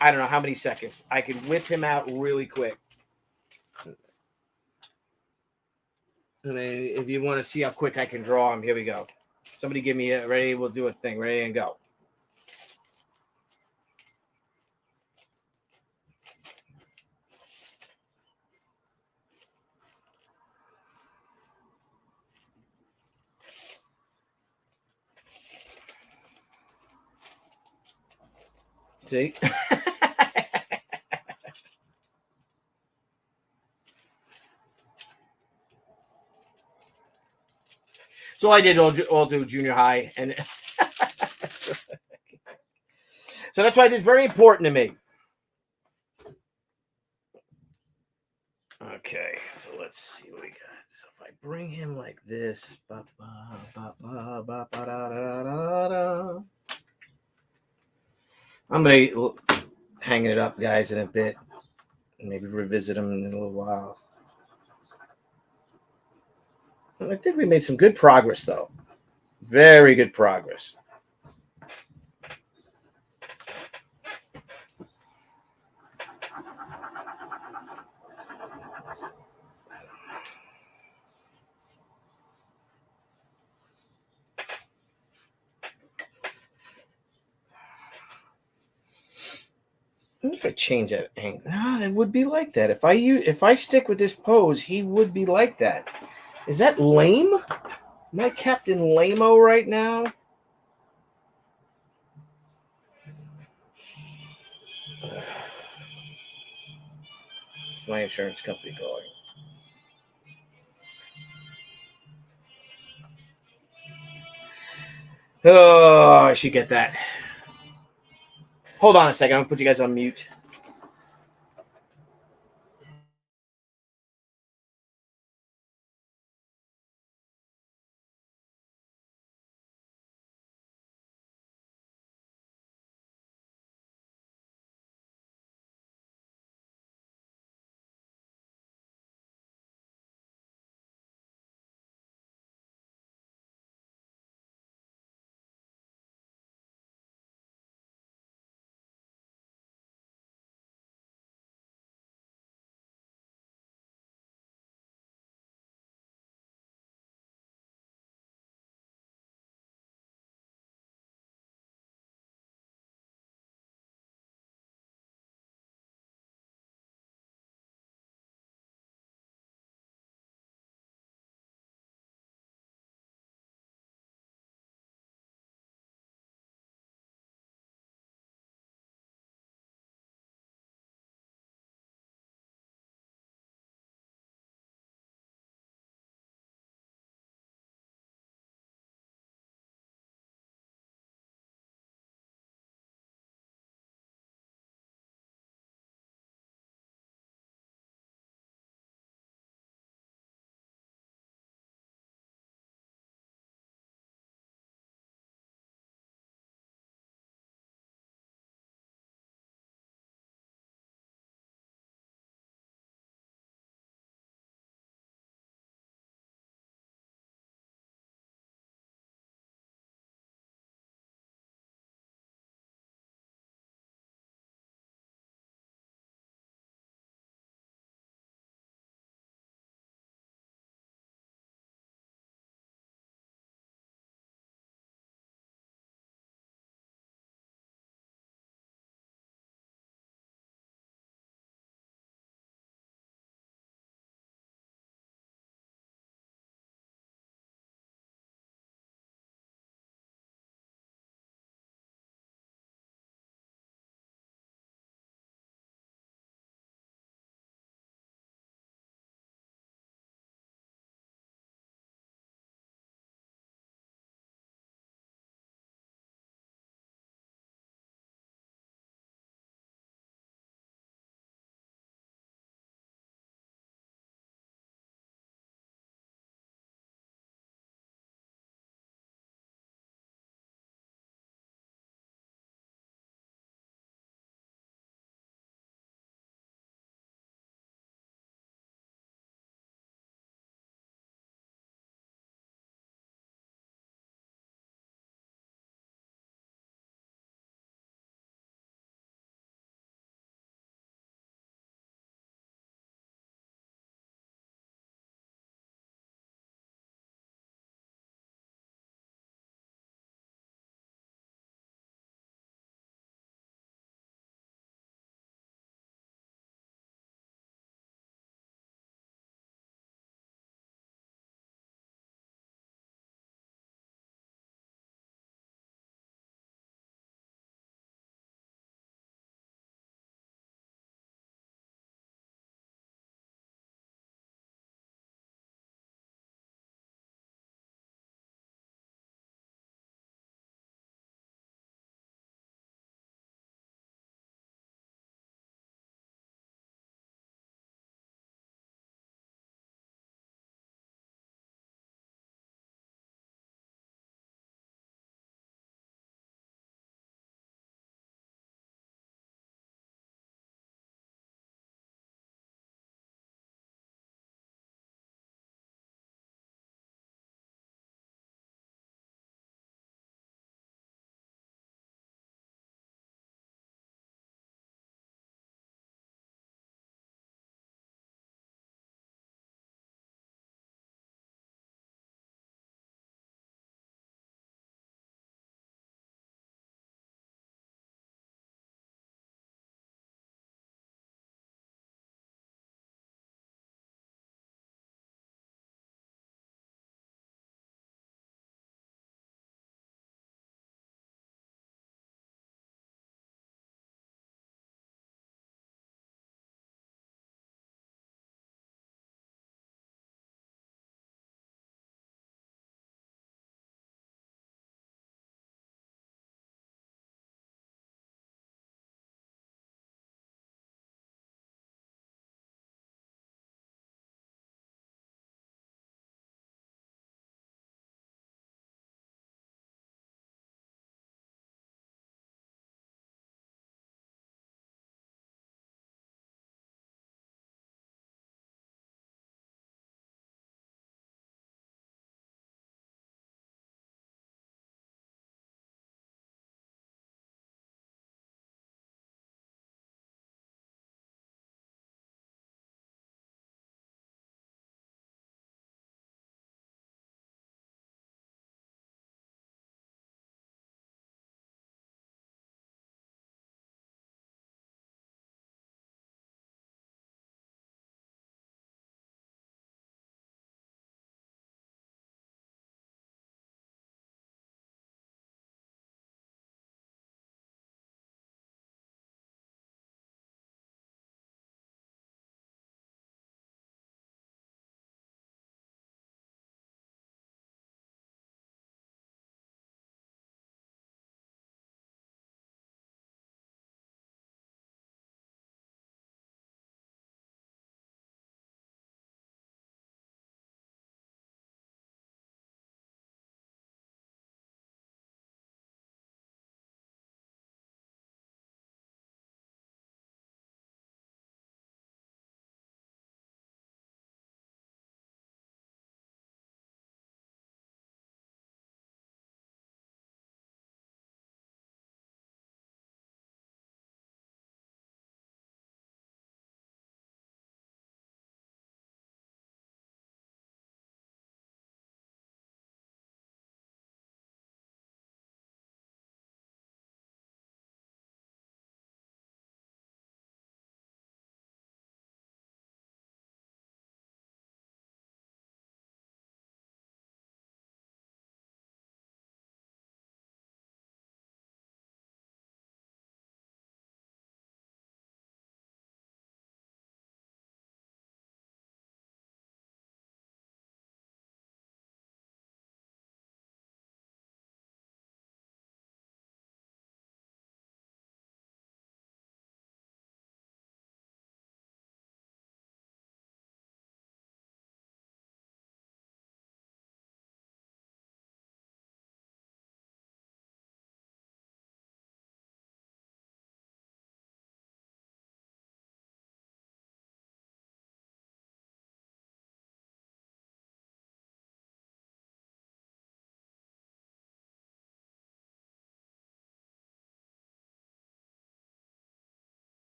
I don't know how many seconds. I can whip him out really quick. And if you want to see how quick I can draw him, here we go. Somebody give me a ready. We'll do a thing. Ready and go. See? So I did all do junior high, and so that's why it's very important to me. Okay, so let's see what we got. So if I bring him like this, I'm gonna hang it up, guys, in a bit, and maybe revisit them in a little while. I think we made some good progress, though. Very good progress. If I change that angle, it would be like that. If I stick with this pose, he would be like that. Is that lame? Am I Captain Lame-O right now? My insurance company calling. Oh, I should get that. Hold on a second. I'm going to put you guys on mute.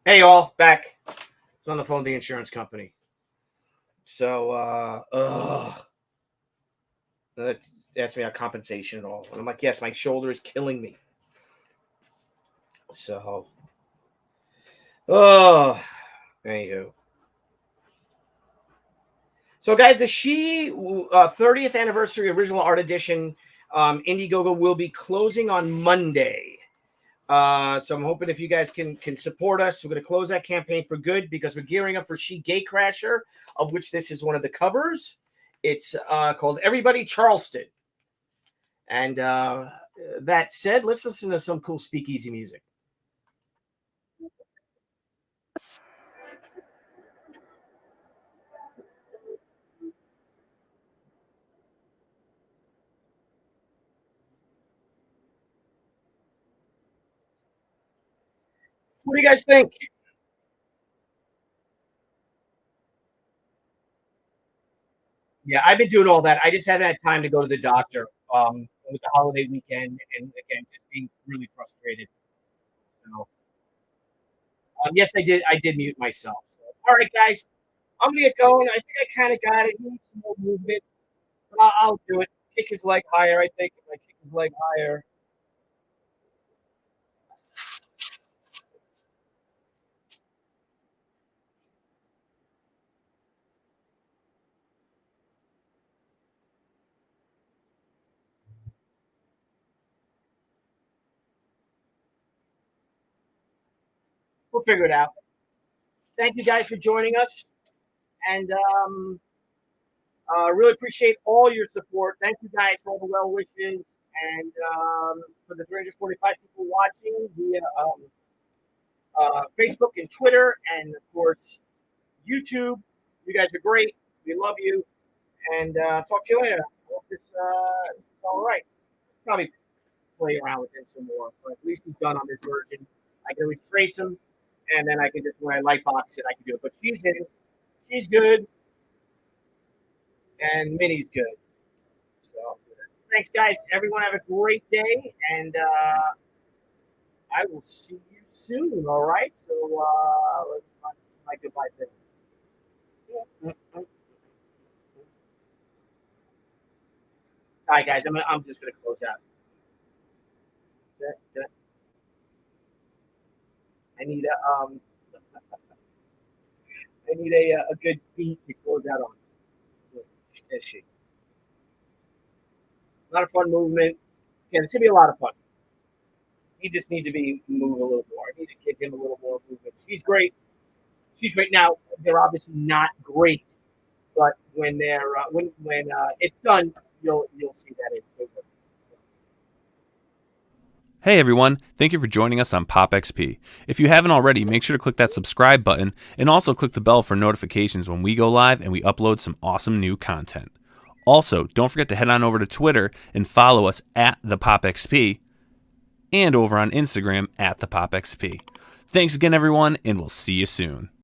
Hey, all, back. I was on the phone with the insurance company. So, they asked me about compensation at all. And I'm like, yes, my shoulder is killing me. So, anywho. So, guys, the She 30th Anniversary Original Art Edition Indiegogo will be closing on Monday. So I'm hoping if you guys can support us, we're going to close that campaign for good because we're gearing up for She Gatecrasher, of which this is one of the covers. It's called Everybody Charleston. And that said, let's listen to some cool speakeasy music. What do you guys think? Yeah, I've been doing all that. I just haven't had time to go to the doctor with the holiday weekend, and again, just being really frustrated. So, yes, I did. I did mute myself. So, all right, guys, I'm gonna get going. I think I kind of got it. He needs some more movement, but I'll do it. Kick his leg higher. I think if I kick his leg higher. We'll figure it out. Thank you guys for joining us, and really appreciate all your support. Thank you guys for all the well wishes, and for the 345 people watching via Facebook and Twitter, and of course YouTube. You guys are great. We love you, and talk to you later. Hope this is all right. Probably play around with him some more, but at least he's done on this version. I can always trace him, and then I can just, when I light box it, I can do it. But she's in, she's good, and Minnie's good. So thanks, guys. Everyone have a great day, and I will see you soon. All right. So let's my goodbye thing. All right, guys. I'm just gonna close out. I need a good beat to close out on. Is she? A lot of fun movement. Yeah, it's gonna be a lot of fun. He just needs to be move a little more. I need to give him a little more movement. She's great. She's great. Now they're obviously not great, but when they're when it's done, you'll see that it's good. Hey everyone, thank you for joining us on Pop XP. If you haven't already, make sure to click that subscribe button and also click the bell for notifications when we go live and we upload some awesome new content. Also, don't forget to head on over to Twitter and follow us at the Pop XP and over on Instagram at the Pop XP. Thanks again everyone, and we'll see you soon.